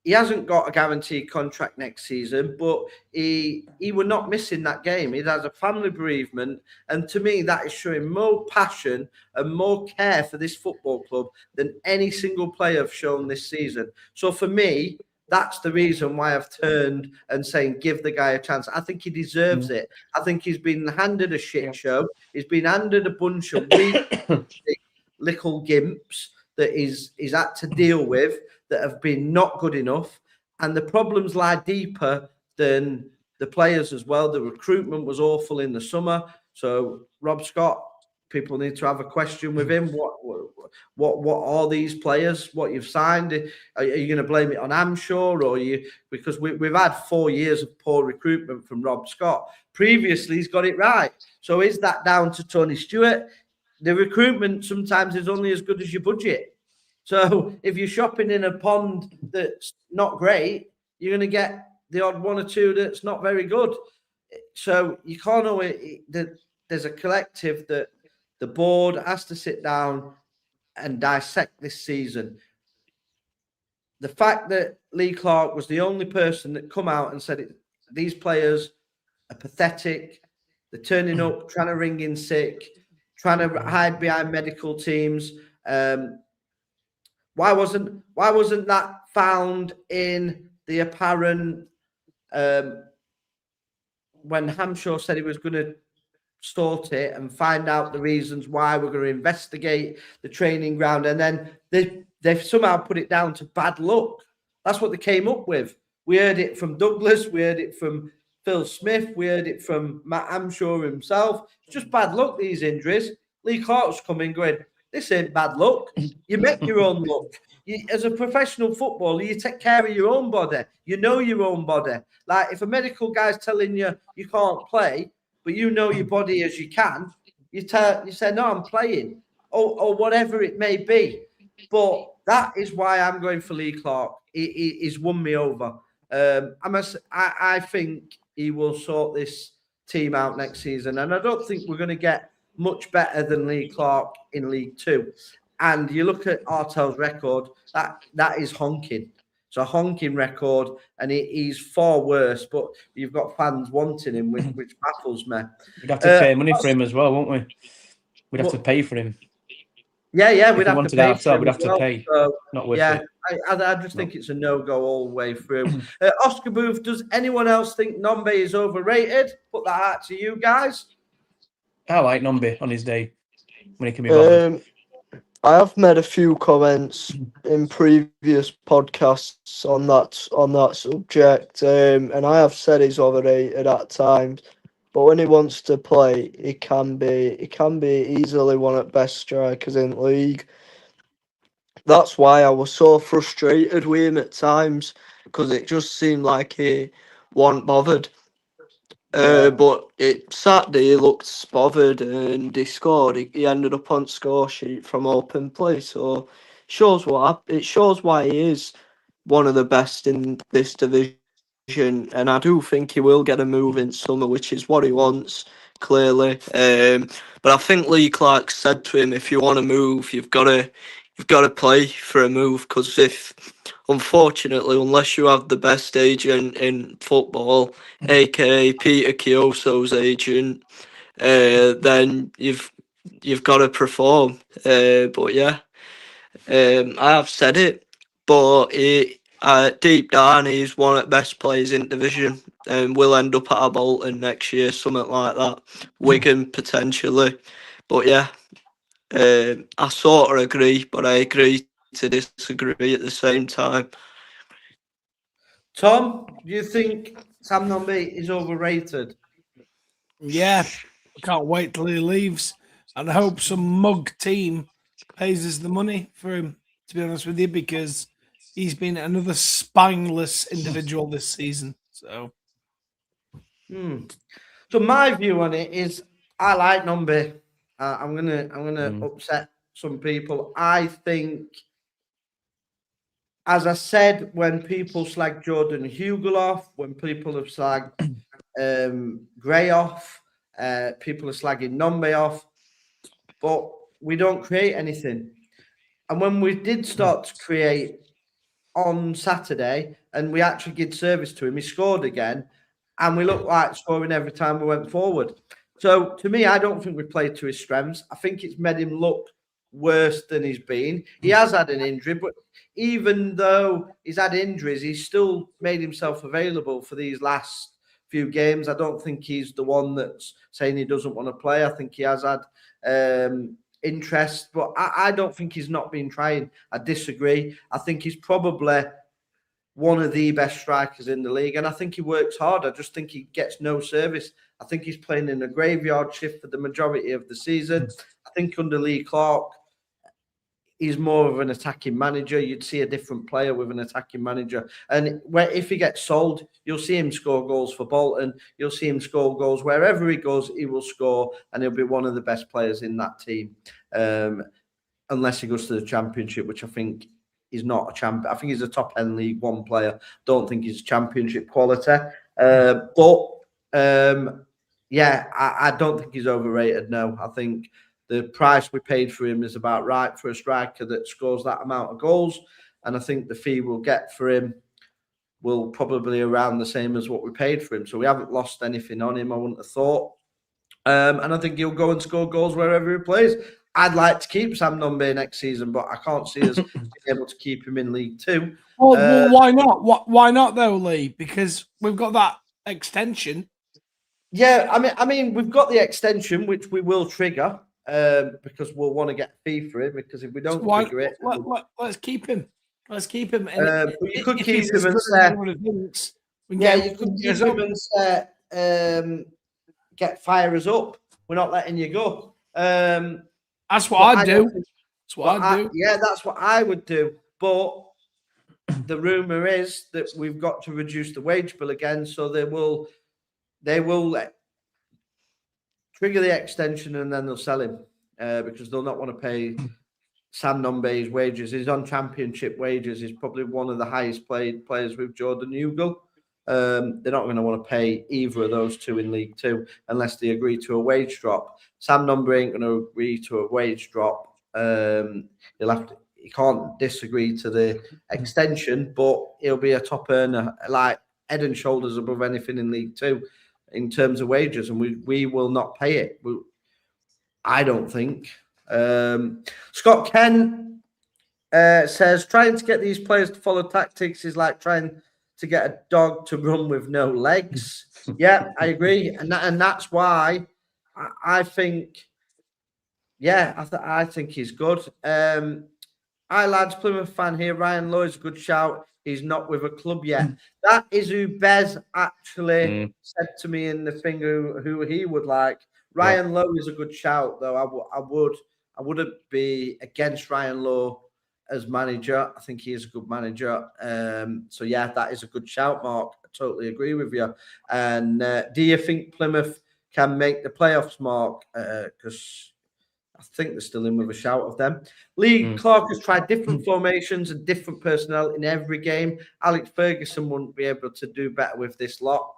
he hasn't got a guaranteed contract next season, but he were not missing that game. He has a family bereavement, and to me, that is showing more passion and more care for this football club than any single player have shown this season. So for me, that's the reason why I've turned and saying, give the guy a chance. I think he deserves it. I think he's been handed a shit show. He's been handed a bunch of weak little gimps that he's had to deal with, that have been not good enough. And the problems lie deeper than the players as well. The recruitment was awful in the summer. So Rob Scott, people need to have a question with him. What are these players? What you've signed? Are you going to blame it on Amshaw, or you? Because we've had 4 years of poor recruitment from Rob Scott. Previously, he's got it right. So is that down to Tony Stewart? The recruitment sometimes is only as good as your budget. So if you're shopping in a pond that's not great, you're going to get the odd one or two that's not very good. So you can't always. There's a collective that the board has to sit down and dissect this season. The fact that Lee Clark was the only person that come out and said these players are pathetic. They're turning up, trying to ring in sick, trying to hide behind medical teams. Why wasn't that found in the apparent when Hampshire said he was going to sort it and find out the reasons why we're going to investigate the training ground, and then they've somehow put it down to bad luck. That's what they came up with. We heard it from Douglas, we heard it from Phil Smith, we heard it from Matt Hampshire himself. It's just bad luck, these injuries. Lee Clark's coming going, this ain't bad luck. You make your own luck. As a professional footballer, you take care of your own body. You know your own body. Like if a medical guy's telling you you can't play, but you know your body as you can, you say, no, I'm playing, or whatever it may be. But that is why I'm going for Lee Clark. He's won me over. I think he will sort this team out next season, and I don't think we're going to get much better than Lee Clark in League Two. And you look at Artell's record, that is honking. It's a honking record, and he's far worse. But you've got fans wanting him, which baffles me. We'd have to pay money for him as well, won't we? We'd have to pay for him. Yeah, we'd have to pay for him. We'd have to pay. So, not worth it. I just think it's a no-go all the way through. Oscar Booth, does anyone else think Nombe is overrated? Put that out to you guys. I like Nombe on his day when he can be bothered. I have made a few comments in previous podcasts on that subject, and I have said he's overrated at times. But when he wants to play, he can be easily one of the best strikers in the league. That's why I was so frustrated with him at times, because it just seemed like he wasn't bothered. But Saturday he looked bothered and he scored. He ended up on score sheet from open play, so it shows why he is one of the best in this division. And I do think he will get a move in summer, which is what he wants, clearly. But I think Lee Clark said to him, if you want to move, you've got to play for a move, because unfortunately, unless you have the best agent in football, aka Peter Chioso's agent, then you've got to perform. But yeah, I have said it, but deep down, he's one of the best players in the division, and will end up at a Bolton next year, something like that. Wigan potentially, but yeah. I sort of agree, but I agree to disagree at the same time. Tom, do you think Sam Nombe is overrated? Yeah, can't wait till he leaves, and I hope some mug team pays us the money for him, to be honest with you, because he's been another spineless individual this season. So my view on it is I like Nombe. I'm gonna upset some people. I think, as I said, when people slag Jordan Hugel off, when people have slagged Gray off, people are slagging Nombe off, but we don't create anything. And when we did start to create on Saturday, and we actually did service to him, he scored again, and we looked like scoring every time we went forward. So, to me, I don't think we played to his strengths. I think it's made him look worse than he's been. He has had an injury, but even though he's had injuries, he's still made himself available for these last few games. I don't think he's the one that's saying he doesn't want to play. I think he has had interest, but I don't think he's not been trying. I disagree. I think he's probably one of the best strikers in the league, and I think he works hard. I just think he gets no service. I think he's playing in a graveyard shift for the majority of the season. I think under Lee Clark, he's more of an attacking manager. You'd see a different player with an attacking manager. And if he gets sold, you'll see him score goals for Bolton. You'll see him score goals wherever he goes, he will score, and he'll be one of the best players in that team. Unless he goes to the Championship, which I think is not a champion. I think he's a top end League One player. Don't think he's Championship quality. I don't think he's overrated. No, I think the price we paid for him is about right for a striker that scores that amount of goals. And I think the fee we'll get for him will probably around the same as what we paid for him. So we haven't lost anything on him, I wouldn't have thought. And I think he'll go and score goals wherever he plays. I'd like to keep Sam Nombe next season, but I can't see us being able to keep him in League Two. Well, why not? Why not though, Lee? Because we've got that extension. Yeah, I mean, we've got the extension, which we will trigger because we'll want to get a fee for him. Because if we don't trigger it, let's keep him. Let's keep him. But you could keep him and say, you could keep him and say, get fire us up. We're not letting you go. That's what I'd do. That's what I'd do. Yeah, that's what I would do. But the rumor is that we've got to reduce the wage bill again, so they will trigger the extension and then they'll sell him because they'll not want to pay Sam Nombe's wages. He's on Championship wages. He's probably one of the highest paid players with Jordan Hugill. They're not going to want to pay either of those two in League Two unless they agree to a wage drop. Sam Nombe ain't going to agree to a wage drop. He can't disagree to the extension, but he'll be a top earner, like head and shoulders above anything in League Two in terms of wages, and we will not pay it. I don't think. Scott Ken says trying to get these players to follow tactics is like trying to get a dog to run with no legs. Yeah, I agree, and that's why I think. Yeah, I think he's good. Hi lads, Plymouth fan here. Ryan Lowe is a good shout. He's not with a club yet. That is who Bez actually said to me in the thing who he would like. Ryan Lowe is a good shout, though. I wouldn't be against Ryan Lowe as manager. I think he is a good manager. So yeah, that is a good shout, Mark. I totally agree with you. And do you think Plymouth can make the playoffs, Mark? Because I think they're still in with a shout of them. Lee Clark has tried different formations and different personnel in every game. Alex Ferguson wouldn't be able to do better with this lot.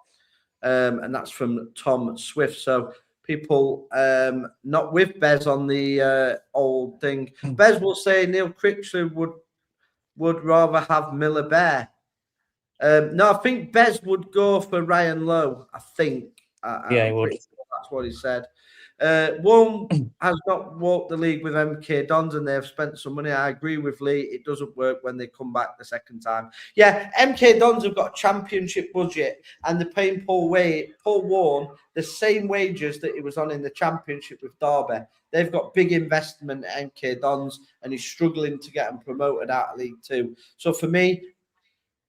And that's from Tom Swift. So people not with Bez on the old thing. Bez will say Neil Critchley would rather have Miller Bear. No, I think Bez would go for Ryan Lowe. I think. Yeah, he would. That's what he said. One has not walked the league with MK Dons and they've spent some money. I agree with Lee. It doesn't work when they come back the second time. Yeah, MK Dons have got a Championship budget and they're paying Paul Warne the same wages that he was on in the Championship with Derby. They've got big investment at MK Dons and he's struggling to get them promoted out of League Two. So for me,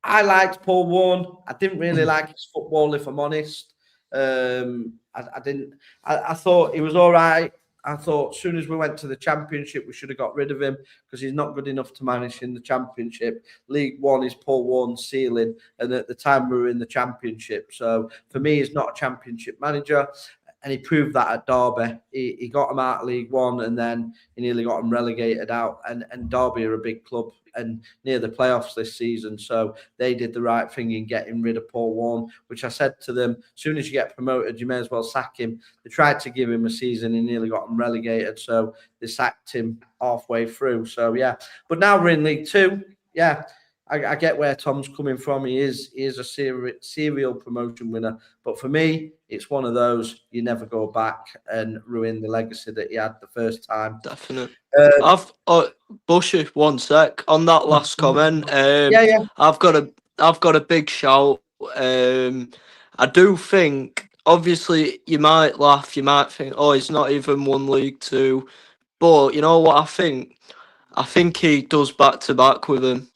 I liked Paul Warne. I didn't really like his football, if I'm honest. I didn't. I thought he was all right. I thought as soon as we went to the Championship, we should have got rid of him because he's not good enough to manage in the Championship. League One is Paul Warne's ceiling, and at the time we were in the Championship. So for me, he's not a Championship manager, and he proved that at Derby. He got him out of League One, and then he nearly got him relegated out. And Derby are a big club and near the playoffs this season. So they did the right thing in getting rid of Paul Warne, which I said to them, as soon as you get promoted, you may as well sack him. They tried to give him a season and nearly got him relegated. So they sacked him halfway through. So, yeah. But now we're in League Two. Yeah, I get where Tom's coming from. He is a serial promotion winner. But for me, it's one of those you never go back and ruin the legacy that he had the first time. Definitely. Bushy, one sec on that last comment. I've got a big shout. I do think, obviously, you might laugh, you might think, oh, he's not even won League Two, but you know what I think? I think he does back to back with him.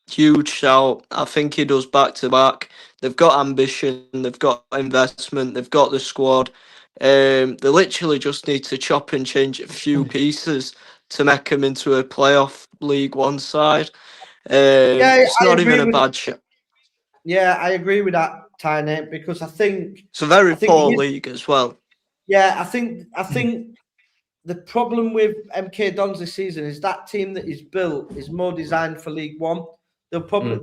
Huge shout. I think he does back to back. They've got ambition, they've got investment, they've got the squad. They literally just need to chop and change a few pieces to make them into a playoff League One side. Yeah, It's I not agree even a with. bad shout. Yeah, I agree with that, Tiny, because I think It's a very poor his, league as well. yeah, I think the problem with MK Dons this season is that team that is built is more designed for League One. They'll probably,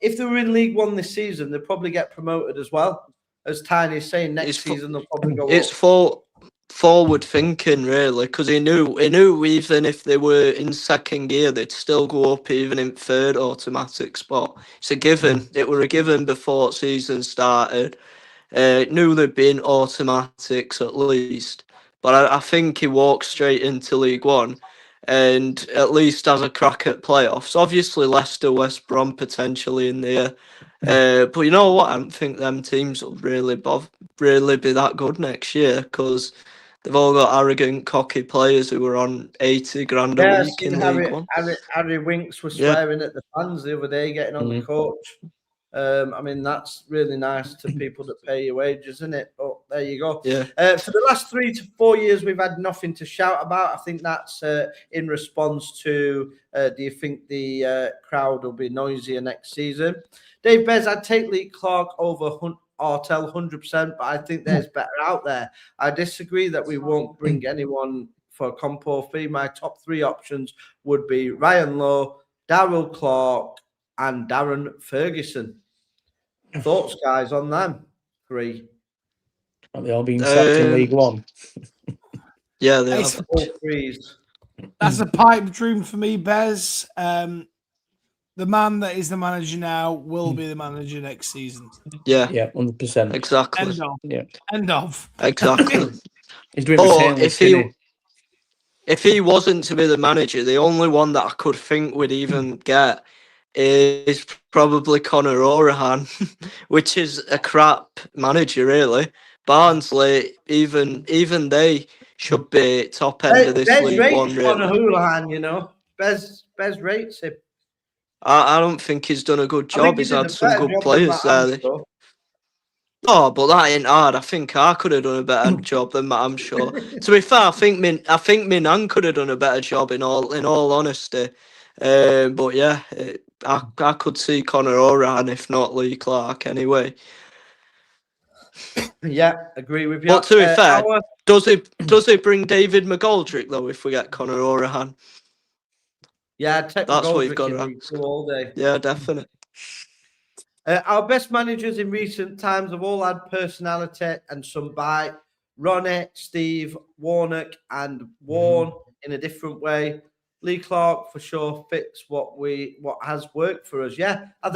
if they were in League One this season, they'll probably get promoted as well. As Tiny's saying, next season they'll probably go It's up. forward thinking, really, because he knew even if they were in second gear, they'd still go up even in third automatic spot. It's a given. It were a given before season started. Knew there'd been automatics at least, but I think he walked straight into League One, and at least has a crack at playoffs. Obviously, Leicester, West Brom potentially in there, but you know what? I don't think them teams will really be that good next year because they've all got arrogant, cocky players who are on 80 grand a Yeah, I week seen in League One. Harry Winks was Yeah. swearing at the fans the other day, getting on the coach. I mean, that's really nice to people that pay your wages, isn't it? But there you go. Yeah. For the last 3 to 4 years, we've had nothing to shout about. I think that's in response to, do you think the crowd will be noisier next season? Dave Bez, I'd take Lee Clark over Artell 100%, but I think there's better out there. I disagree that we won't bring anyone for a compo fee. My top 3 options would be Ryan Lowe, Darryl Clark, and Darren Ferguson. Thoughts, guys, on them 3? Have they all been sacked in League One? Yeah, they It's have. All 3s. That's a pipe dream for me, Bez. The man that is the manager now will be the manager next season. Yeah. Yeah, 100%. Exactly. End of. Yeah. End of. Exactly. He's doing Or the if he wasn't to be the manager, the only one that I could think would even get is probably Conor O'Rahan, which is a crap manager, really. Barnsley, even they should be top end of this Bez League rates One, Conor really. Houlihan, you know. Bez rates him. I don't think he's done a good job. He's had some good players there. Oh, but that ain't hard. I think I could have done a better job than Matt, I'm sure. To be fair, I think my nan could have done a better job in all honesty. But yeah, I could see Conor O'Rahan if not Lee Clark anyway. Yeah, agree with you. But to be fair, does he bring David McGoldrick though if we get Conor O'Rahan? Yeah, take That's what you've McGoldrick got in to League Two all day. Yeah, definitely. Our best managers in recent times have all had personality and some bite. Ronnie, Steve, Warnock, and Warren in a different way. Lee Clark for sure fits what has worked for us. Yeah, I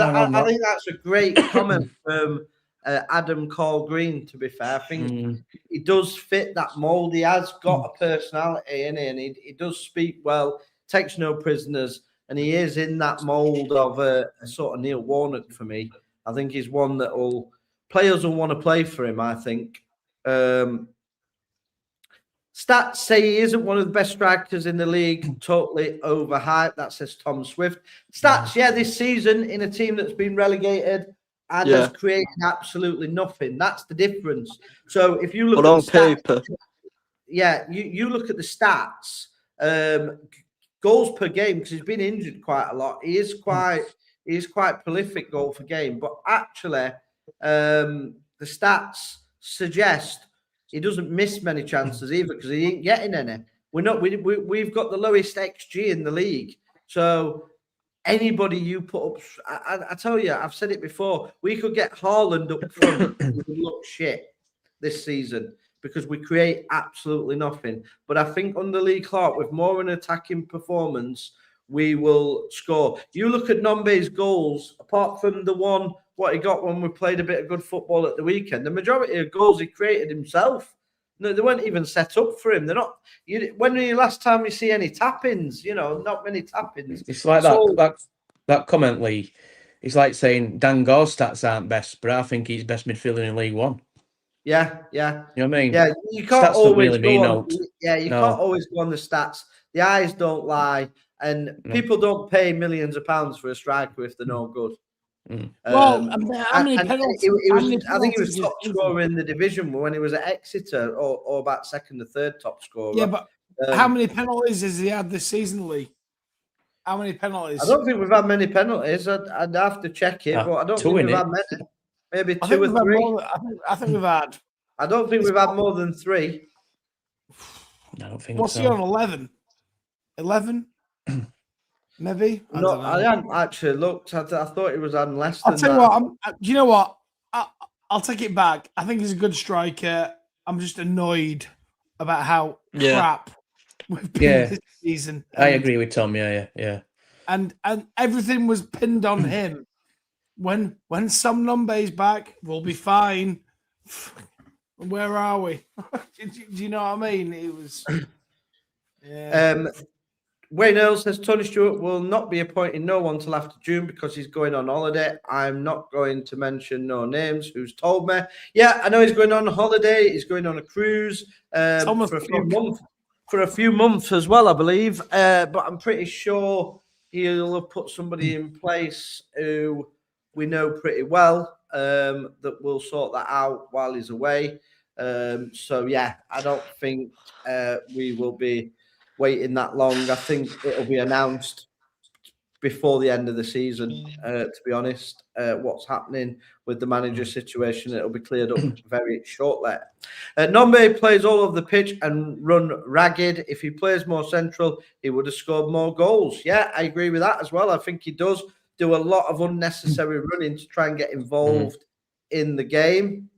think that's a great comment from Adam Cole Green. To be fair, I think he does fit that mold. He has got a personality in it, and he does speak well, takes no prisoners. And he is in that mould of a sort of Neil Warnock for me. I think he's one that players will want to play for him, I think. Stats say he isn't one of the best strikers in the league, totally overhyped. That says Tom Swift. Stats, this season in a team that's been relegated and has created absolutely nothing. That's the difference. So if you look at the paper, you look at the stats, goals per game, because he's been injured quite a lot. He is quite prolific goal for game, but actually, the stats suggest he doesn't miss many chances either because he ain't getting any. We've got the lowest XG in the league. So anybody you put up, I tell you, I've said it before. We could get Haaland up front. It would look shit this season because we create absolutely nothing. But I think under Lee Clark, with more an attacking performance, we will score. You look at Nombe's goals, apart from the one, what he got when we played a bit of good football at the weekend, the majority of goals he created himself. No, they weren't even set up for him. They're not. When the last time you see any tap-ins? Not many tap-ins. It's like that comment, Lee. It's like saying Dan Gore's stats aren't best, but I think he's best midfielder in League One. Yeah. You know what I mean? Yeah, you can't stats always don't really mean can't always go on the stats. The eyes don't lie. And No. people don't pay millions of pounds for a striker if they're no good. Well, how many penalties? I think he was top scorer in the division when he was at Exeter, or about second or third top scorer. Yeah, but how many penalties has he had this season, Lee? How many penalties? I don't think we've had many penalties. I'd have to check it, but I don't think we've had many. Maybe two or three. I think we've had. I don't think we've had more than 3. I don't think What's so. he on? 11? 11? Maybe. I hadn't actually looked. I thought it was on less I'll than tell that. you what. You know what? I'll take it back. I think he's a good striker. I'm just annoyed about how crap we've been this season. I agree with Tom. Yeah. And everything was pinned on him. When Sam Nombe's back, we'll be fine. Where are we? Do you know what I mean? It was. Yeah. Wayne Earl says Tony Stewart will not be appointing no one till after June because he's going on holiday. I'm not going to mention no names. Who's told me? Yeah, I know he's going on holiday. He's going on a cruise for a few months as well, I believe. But I'm pretty sure he'll have put somebody in place who we know pretty well that will sort that out while he's away. So yeah, I don't think we will be waiting that long. I think it'll be announced before the end of the season, to be honest. What's happening with the manager situation, it'll be cleared up very shortly. Nombe plays all over the pitch and run ragged. If he plays more central, he would have scored more goals. Yeah, I agree with that as well. I think he does do a lot of unnecessary running to try and get involved in the game.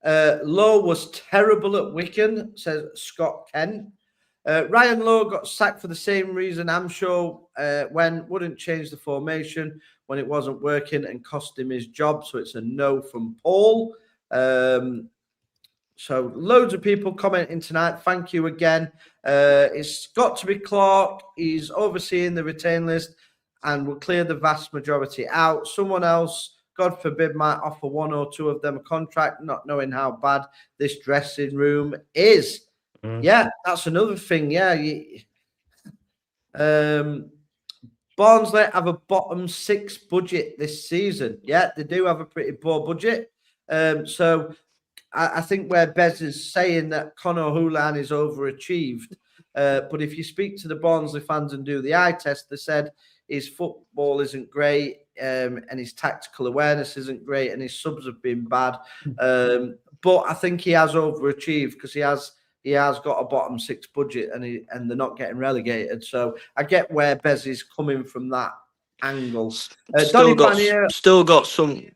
Lowe was terrible at Wigan, says Scott Kent. Ryan Lowe got sacked for the same reason Amshaw wouldn't change the formation when it wasn't working and cost him his job. So it's a no from Paul. So loads of people commenting tonight. Thank you again. It's got to be Clark. He's overseeing the retain list and will clear the vast majority out. Someone else, God forbid, might offer one or two of them a contract, not knowing how bad this dressing room is. Yeah, that's another thing. Yeah. Barnsley have a bottom 6 budget this season. Yeah, they do have a pretty poor budget. So I think where Bez is saying that Conor Houlihan is overachieved. But if you speak to the Barnsley fans and do the eye test, they said his football isn't great and his tactical awareness isn't great and his subs have been bad. But I think he has overachieved because he has got a bottom 6 budget and they're not getting relegated. So I get where Bez is coming from that angle. Still got some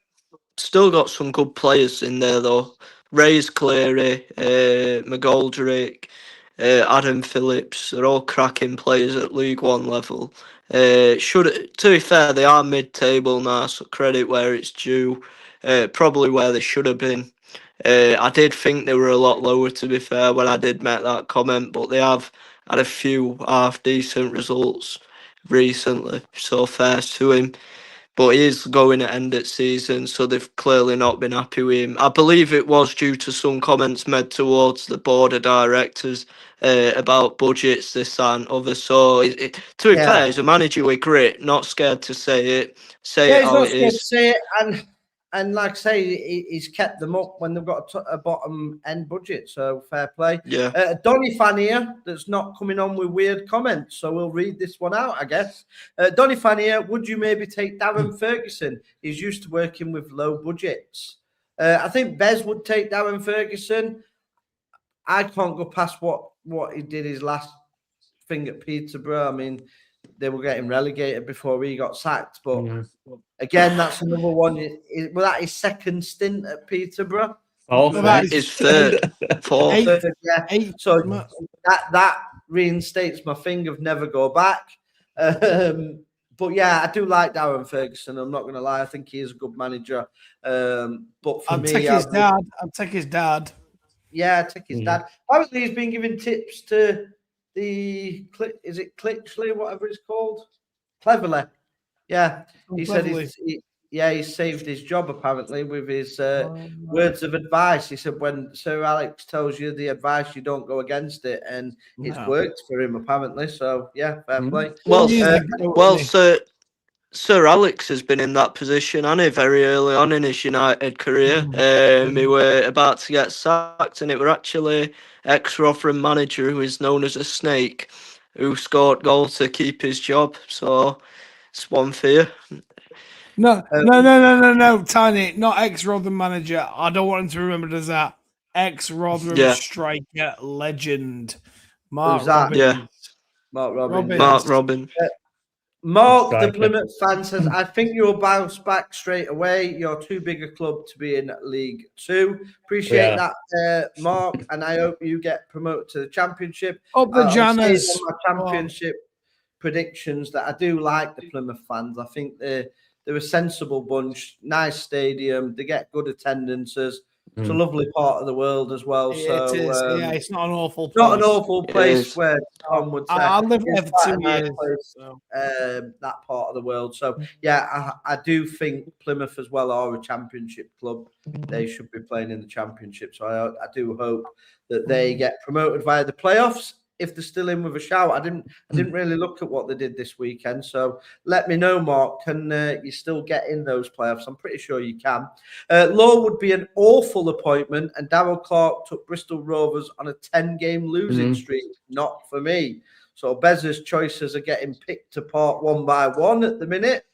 good players in there though. Ray's Cleary, McGoldrick, Adam Phillips, they're all cracking players at League One level. To be fair, they are mid-table now, so credit where it's due. Probably where they should have been. I did think they were a lot lower, to be fair, when I did make that comment, but they have had a few half-decent results recently, so fair to him. But he is going to end at season, so they've clearly not been happy with him. I believe it was due to some comments made towards the board of directors about budgets, this, that, and other. So, to be fair, he's a manager with grit, not scared to say it. Say it how it is. Say it, and like I say, he's kept them up when they've got a bottom end budget. So fair play. Yeah. Donny Fannier, that's not coming on with weird comments. So we'll read this one out, I guess. Donny Fannier, would you maybe take Darren Ferguson? He's used to working with low budgets. I think Bez would take Darren Ferguson. I can't go past what he did his last thing at Peterborough. I mean, they were getting relegated before he got sacked. But again, that's another one. Was that his second stint at Peterborough? His third. Fourth. Yeah. So that reinstates my thing of never go back. But yeah, I do like Darren Ferguson. I'm not going to lie. I think he is a good manager. But for me, I'll take his dad. Yeah, I'll take his dad. Apparently, he's been giving tips to is it Clitchley, whatever it's called? Cleverly. Yeah. He said he saved his job apparently with his words of advice. He said, when Sir Alex tells you the advice, you don't go against it, and it's worked for him apparently. So yeah, fair play. Well, He's the goat, well, isn't he? Sir Alex has been in that position, hasn't he, very early on in his United career. He were about to get sacked, and it were actually ex-Rotherham manager who is known as a snake who scored goal to keep his job. So it's one for you. No, Tiny, not ex-Rotherham manager. I don't want him to remember it as that. Ex-Rotherham striker legend, Mark Who's that? Robbins. Yeah. Mark Robbins. Mark Robin. Mark, the Striker. Plymouth fan, says, I think you'll bounce back straight away. You're too big a club to be in League Two. Appreciate that, Mark, and I hope you get promoted to the Championship. Up the I'll say Janners. on my Championship predictions that I do like the Plymouth fans. I think they're a sensible bunch, nice stadium, they get good attendances. It's a lovely part of the world as well. So It is. It's not an awful place. not an awful place where Tom would say. I lived there It's for quite 2 a nice years. place, So. that part of the world. So yeah, I do think Plymouth as well are a Championship club. They should be playing in the Championship. So I do hope that they get promoted via the playoffs. If they're still in with a shout, I didn't really look at what they did this weekend. So let me know, Mark. Can you still get in those playoffs? I'm pretty sure you can. Law would be an awful appointment, and Darryl Clark took Bristol Rovers on a 10-game losing streak. Not for me. So Bez's choices are getting picked apart one by one at the minute.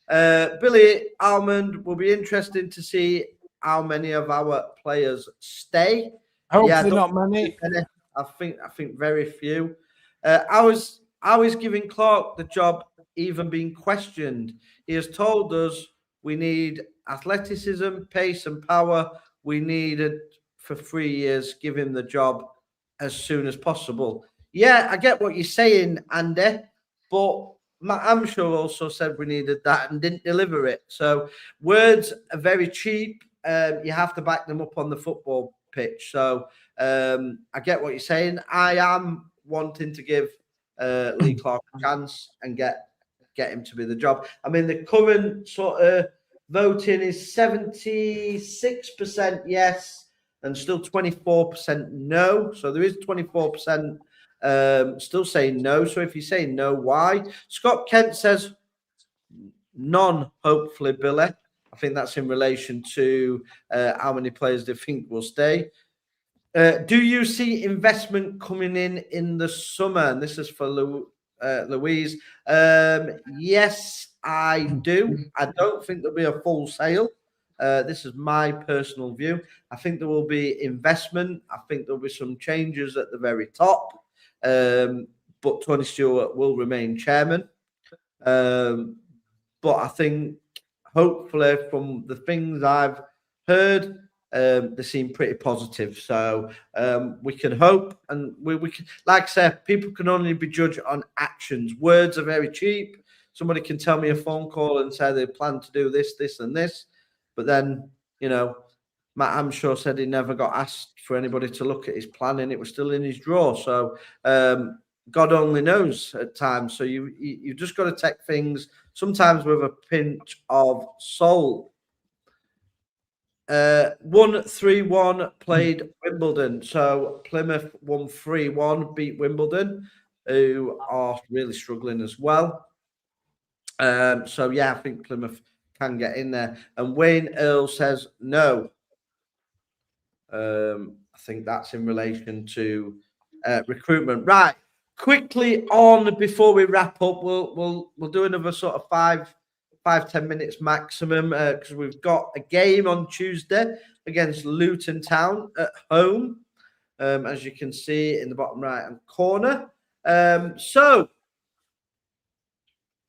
Billy Almond will be interesting to see how many of our players stay. Hopefully not many. I think very few. I was giving Clark the job even being questioned. He has told us we need athleticism, pace, and power. We need it for 3 years. Give him the job as soon as possible. Yeah, I get what you're saying, Andy, but Matt Amshaw also said we needed that and didn't deliver it. So words are very cheap. You have to back them up on the football pitch. So I get what you're saying. I am wanting to give Lee Clark a chance and get him to be the job. I mean, the current sort of voting is 76% yes and still 24% no. So there is 24% still saying no. So if you say no, why? Scott Kent says none, hopefully, Billy. I think that's in relation to how many players they think will stay. Do you see investment coming in the summer? And this is for Louise. Yes, I do. I don't think there'll be a full sale. This is my personal view. I think there will be investment. I think there'll be some changes at the very top. But Tony Stewart will remain chairman. But I think hopefully from the things I've heard, they seem pretty positive. So we can hope, and we can, like I said, people can only be judged on actions. Words are very cheap. Somebody can tell me a phone call and say they plan to do this, this, and this. But then, Matt Amshaw said he never got asked for anybody to look at his plan, and it was still in his drawer. So God only knows at times. So you just got to take things sometimes with a pinch of salt. 1-3-1 played Wimbledon. So Plymouth won 3-1, beat Wimbledon, who are really struggling as well. So yeah, I think Plymouth can get in there. And Wayne Earl says no. I think that's in relation to recruitment. Right. Quickly on before we wrap up, we'll do another sort of 5-10 minutes maximum because we've got a game on Tuesday against Luton Town at home, as you can see in the bottom right hand corner. So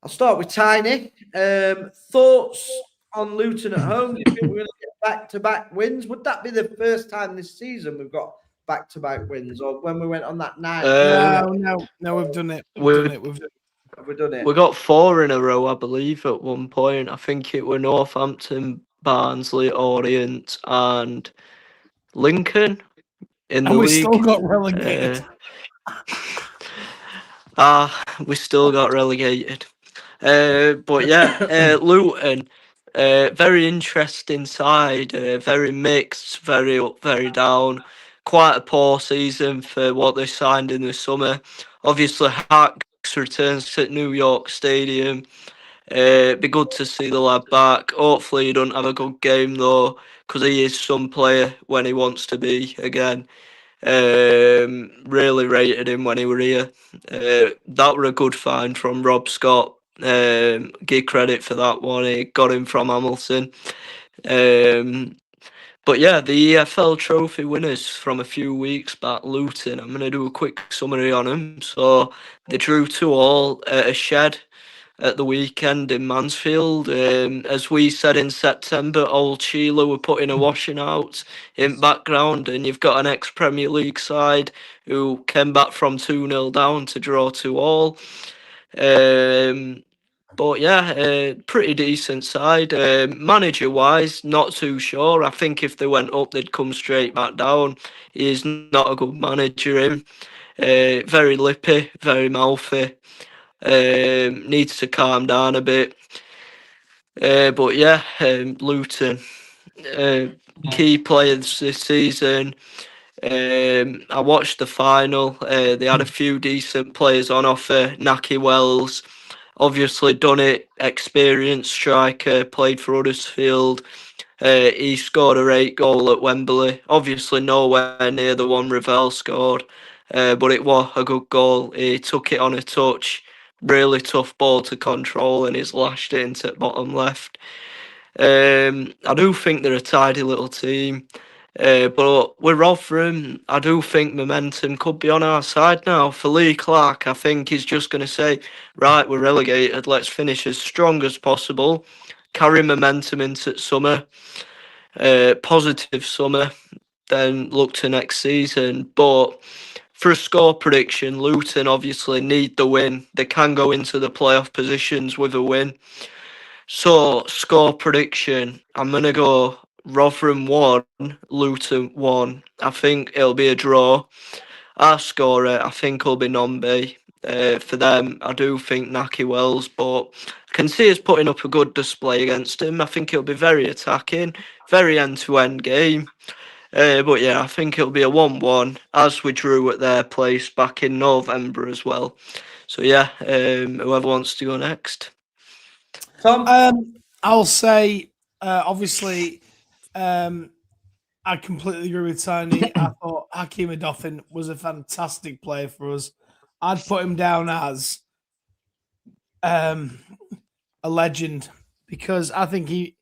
I'll start with Tiny. Thoughts on Luton at home? Do you think we're going to get back-to-back wins? Would that be the first time this season we've got back-to-back wins, or when we went on that night? No, we've done it. Have we done it? We got 4 in a row, I believe, at one point. I think it were Northampton, Barnsley, Orient, and Lincoln in the we league. Still got relegated. We still got relegated. But yeah, Luton. Very interesting side, very mixed, very up, very down. Quite a poor season for what they signed in the summer. Obviously, Hacks returns to New York Stadium. Be good to see the lad back. Hopefully, he don't have a good game though, because he is some player when he wants to be again. Really rated him when he were here. That were a good find from Rob Scott. Give credit for that one. He got him from Hamilton. But yeah, the EFL Trophy winners from a few weeks back, Luton. I'm going to do a quick summary on them. So they drew 2-2 at a shed at the weekend in Mansfield. As we said in September, Old Sheila were putting a washing out in background, and you've got an ex-Premier League side who came back from 2-0 down to draw 2-2. But yeah, pretty decent side. Manager-wise, not too sure. I think if they went up, they'd come straight back down. He's not a good manager, him. Very lippy, very mouthy. Needs to calm down a bit. But yeah, Luton, key players this season. I watched the final. They had a few decent players on offer. Naki Wells, obviously done it, experienced striker, played for Huddersfield. He scored a 8 goal at Wembley. Obviously nowhere near the one Ravel scored, but it was a good goal. He took it on a touch. Really tough ball to control, and he's lashed it into bottom left. I do think they're a tidy little team. But with Rotherham, I do think momentum could be on our side now. For Lee Clark, I think he's just going to say, right, we're relegated, let's finish as strong as possible, carry momentum into summer, positive summer, then look to next season. But for a score prediction, Luton obviously need the win. They can go into the playoff positions with a win. So, score prediction, I'm going to go Rotherham 1, Luton 1. I think it'll be a draw. Our scorer, I think, will be Nombe. For them, I do think Naki Wells, but I can see us putting up a good display against him. I think it'll be very attacking, very end-to-end game. But yeah, I think it'll be a 1-1, as we drew at their place back in November as well. So yeah, whoever wants to go next. Tom? I'll say, obviously, I completely agree with Tiny. I thought Hakeem Adoffin was a fantastic player for us. I'd put him down as a legend because I think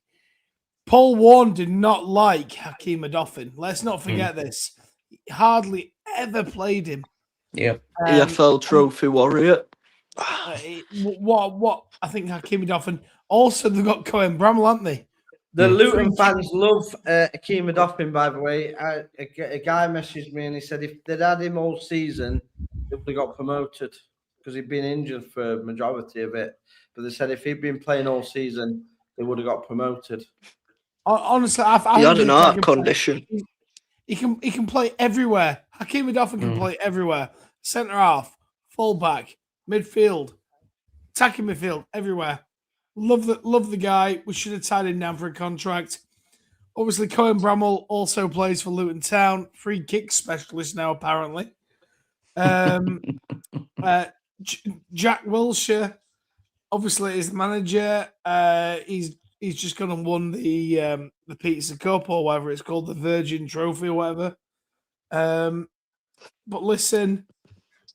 Paul Warne did not like Hakeem Adoffin. Let's not forget this. He hardly ever played him. Yep. EFL Trophy warrior. What I think Hakeem Adoffin. Also, they've got Cohen Bramall, haven't they? The Luton fans love Hakeem Adoffin, by the way. A guy messaged me and he said if they'd had him all season, they would have got promoted because he'd been injured for a majority of it. But they said if he'd been playing all season, they would have got promoted. Honestly, I he had an heart condition. He can play everywhere. Hakeem Adoffin can play everywhere. Centre half, full back, midfield, attacking midfield, everywhere. Love the guy. We should have tied him down for a contract. Obviously, Cohen Bramall also plays for Luton Town. Free kick specialist now, apparently. Jack Wilshere, obviously, is the manager. He's just gone and won the Pizza Cup or whatever it's called, the Virgin Trophy or whatever. But listen,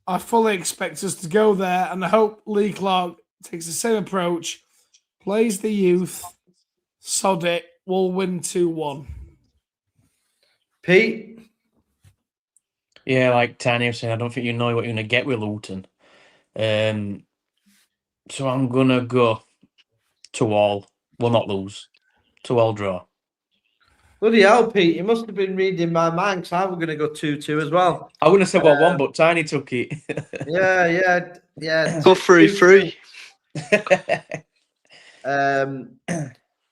I fully expect us to go there, and I hope Lee Clark takes the same approach. Plays the youth, sod it, we'll win 2-1. Pete? Yeah, like Tanya was saying, I don't think you know what you're going to get with Luton. So I'm going to go 2-2. We'll not lose. 2-2 draw. Bloody hell, Pete. You must have been reading my mind because I was going to go 2-2 as well. I wouldn't have said 1-1, but Tiny took it. Yeah. Go 3-3.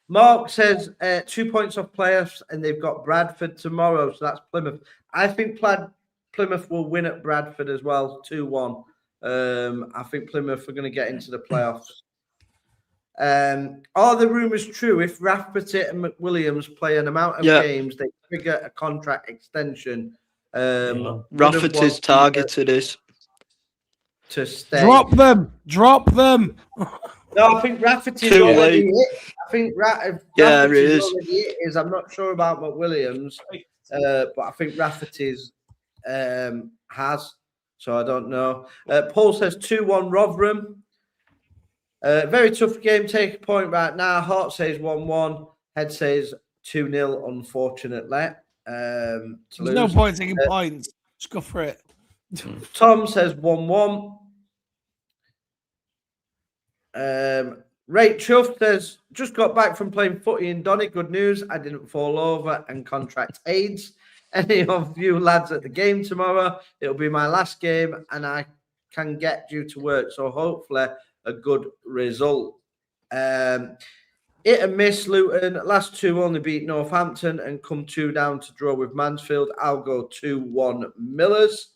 Mark says 2 points off playoffs and they've got Bradford tomorrow, so that's Plymouth. I think Plymouth will win at Bradford as well, 2-1. I think Plymouth are going to get into the playoffs. Are the rumours true? If Rafferty and McWilliams play an amount of games, they trigger a contract extension. Rafferty's targeted is to stay. Drop them. No, I think Rafferty's Too already late. it. I think Rafferty's already it is. I'm not sure about McWilliams, but I think Rafferty's has. So I don't know. Paul says 2-1 Rotherham. Very tough game. Take a point right now. Hart says 1-1. Head says 2-0. Unfortunately, there's no point taking points. Just go for it. Tom says 1-1. Ray Chuff says, just got back from playing footy in Donny. Good news. I didn't fall over and contract AIDS. Any of you lads at the game tomorrow? It'll be my last game and I can get due to work. So hopefully a good result. Hit and miss Luton. Last two only beat Northampton and come 2 down to draw with Mansfield. I'll go 2-1 Millers.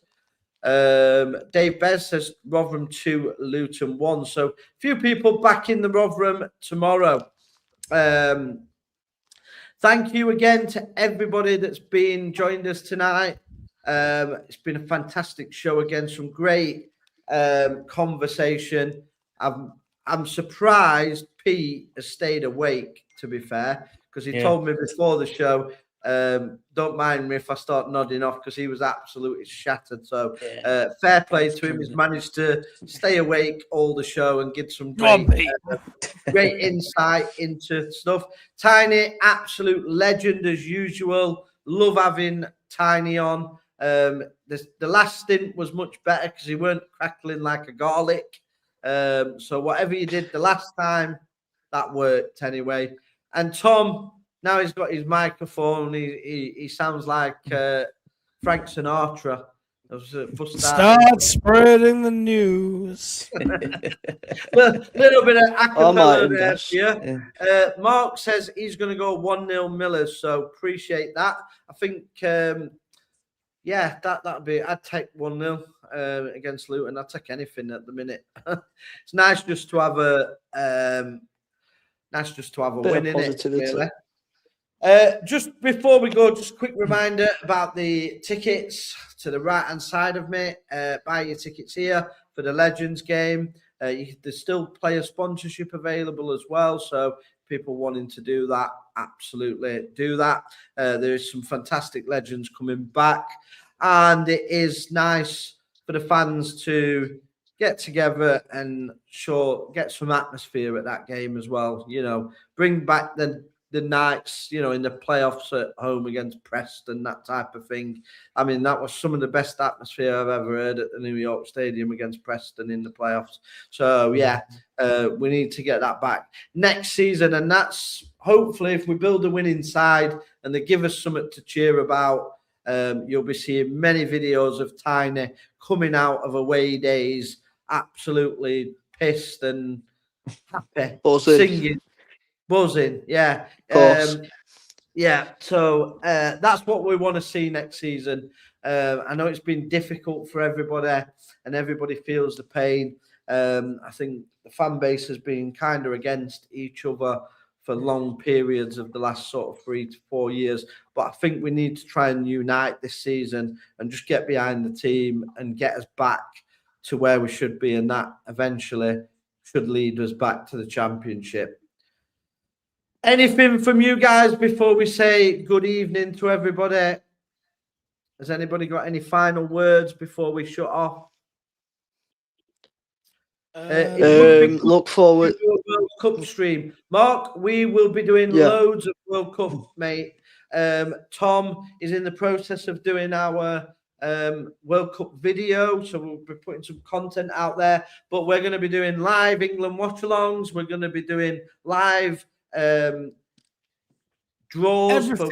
Dave Bez says Rotherham 2, Luton 1. So a few people back in the Rotherham tomorrow. Thank you again to everybody that's been joined us tonight. It's been a fantastic show again. Some great conversation. I'm surprised Pete has stayed awake, to be fair, because he told me before the show, don't mind me if I start nodding off, because he was absolutely shattered. So fair play to him. He's managed to stay awake all the show and get some great insight into stuff. Tiny, absolute legend as usual. Love having Tiny on. The last stint was much better because he weren't crackling like a garlic. So whatever you did the last time, that worked anyway. And Tom, now he's got his microphone. He sounds like Frank Sinatra. Start spreading the news. Little bit of acapella there for you. Mark says he's going to go 1-0 Millers, so appreciate that. I think, that'd be. I'd take 1-0 against Luton. I'd take anything at the minute. It's nice just to have a win in it. Really. Just before we go, just a quick reminder about the tickets to the right-hand side of me. Buy your tickets here for the Legends game. There's still player sponsorship available as well, so people wanting to do that, absolutely do that. There is some fantastic Legends coming back, and it is nice for the fans to get together and get some atmosphere at that game as well. You know, bring back the nights, you know, in the playoffs at home against Preston, that type of thing. I mean, that was some of the best atmosphere I've ever heard at the New York Stadium against Preston in the playoffs. So, we need to get that back next season. And that's hopefully if we build a winning side and they give us something to cheer about, you'll be seeing many videos of Tiny coming out of away days, absolutely pissed and happy, singing. Buzzing, yeah. So that's what we want to see next season. I know it's been difficult for everybody and everybody feels the pain. I think the fan base has been kind of against each other for long periods of the last sort of 3 to 4 years. But I think we need to try and unite this season and just get behind the team and get us back to where we should be. And that eventually should lead us back to the Championship. Anything from you guys before we say good evening to everybody? Has anybody got any final words before we shut off? Look forward to a World Cup stream. Mark, we will be doing loads of World Cup, mate. Tom is in the process of doing our World Cup video, so we'll be putting some content out there. But we're going to be doing live England watch-alongs. We're going to be doing live draws for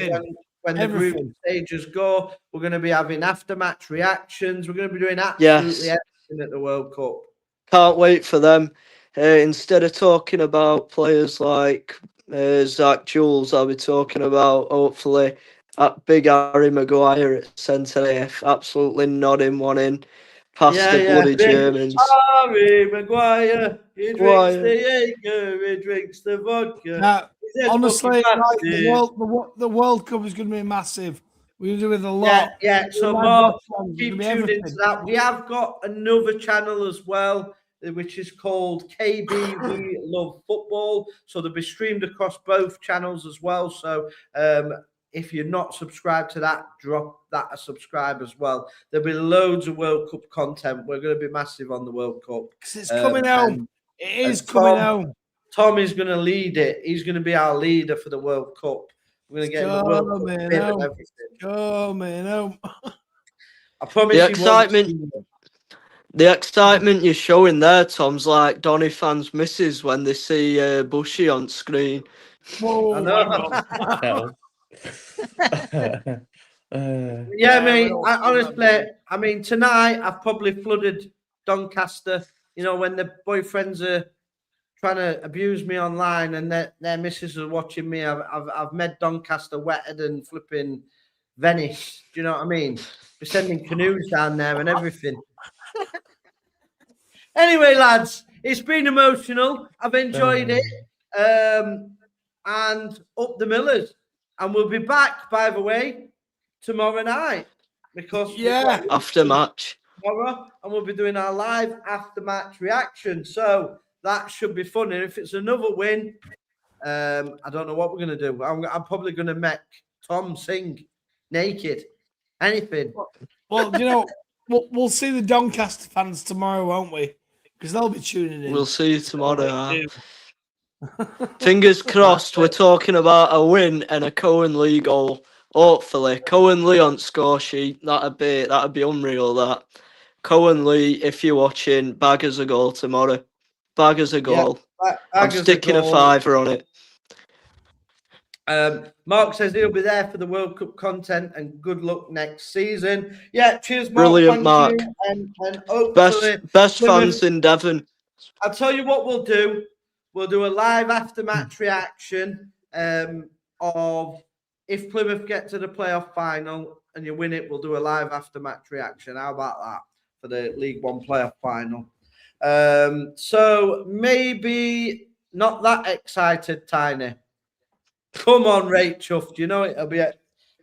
when the group stages go. We're going to be having after-match reactions. We're going to be doing absolutely everything at the World Cup. Can't wait for them. Instead of talking about players like Zach Jules, I'll be talking about hopefully Big Harry Maguire at centre half. Absolutely nodding one in. Past Yeah, the yeah. bloody Germans. Harry Maguire, he drinks Maguire. the Jaeger, he drinks the vodka. Now, He says honestly, fucking right, the massive. World Cup is going to be massive. We're going to do with a Yeah, lot. yeah. So, Live Mark, webcams, it's keep gonna be tuned into everything. that. We have got another channel as well, which is called KB We Love Football. So they'll be streamed across both channels as well. So if you're not subscribed to that, drop that a subscribe as well. There'll be loads of World Cup content. We're going to be massive on the World Cup. Because it's coming home. It is and coming home. Tom is going to lead it. He's going to be our leader for the World Cup. We're going to get the World Cup bid and everything. Coming home. I promise The you won't excitement. see it. The excitement you're showing there, Tom's like Donny fans' misses when they see Bushy on screen. Whoa, I my know. God. Yeah, mate. we'll I, see honestly, that. I mean, tonight I've probably flooded Doncaster. You know, when the boyfriends are trying to abuse me online and their missus are watching me, I've made Doncaster wetter than flipping Venice. Do you know what I mean? We're sending canoes down there and everything. Anyway, lads, it's been emotional. I've enjoyed it. And up the Millers. And we'll be back, by the way, tomorrow night. Because Yeah. After match. tomorrow, and we'll be doing our live after match reaction. So that should be fun. And if it's another win, I don't know what we're gonna do. I'm probably gonna make Tom sing naked. Anything. Well, you know, we'll see the Doncaster fans tomorrow, won't we? Because they'll be tuning in. We'll see you tomorrow. Fingers crossed, we're talking about a win and a Cohen Lee goal. Hopefully, Cohen Lee on score sheet. That'd be unreal. That Cohen Lee, if you're watching, bag us a goal tomorrow. Bag us a goal. I'm sticking a fiver on it. Mark says he'll be there for the World Cup content and good luck next season. Yeah, cheers, Mark. Brilliant, Thank Mark. you. And hopefully, Best fans in Devon. I'll tell you what we'll do. We'll do a live after match reaction of if Plymouth get to the playoff final and you win it, we'll do a live after match reaction. How about that for the League One playoff final? So maybe not that excited, Tiny. Come on, Rachel. Do you know it'll be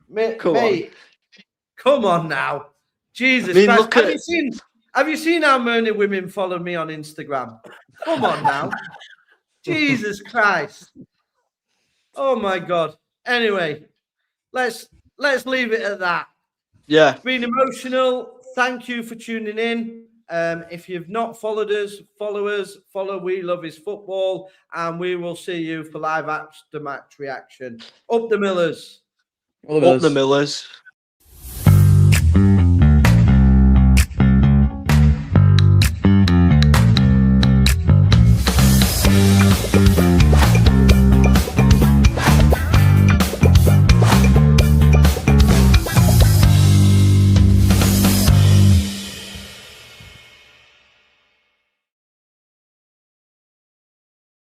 mate? Come on now. Jesus Christ. Have you seen how many women follow me on Instagram? Come on now. Jesus Christ. Oh my God. Anyway, let's leave it at that. Yeah. It's been emotional. Thank you for tuning in. If you've not followed us, follow We Love His Football, and we will see you for live after match reaction. Up the Millers. Up the Millers.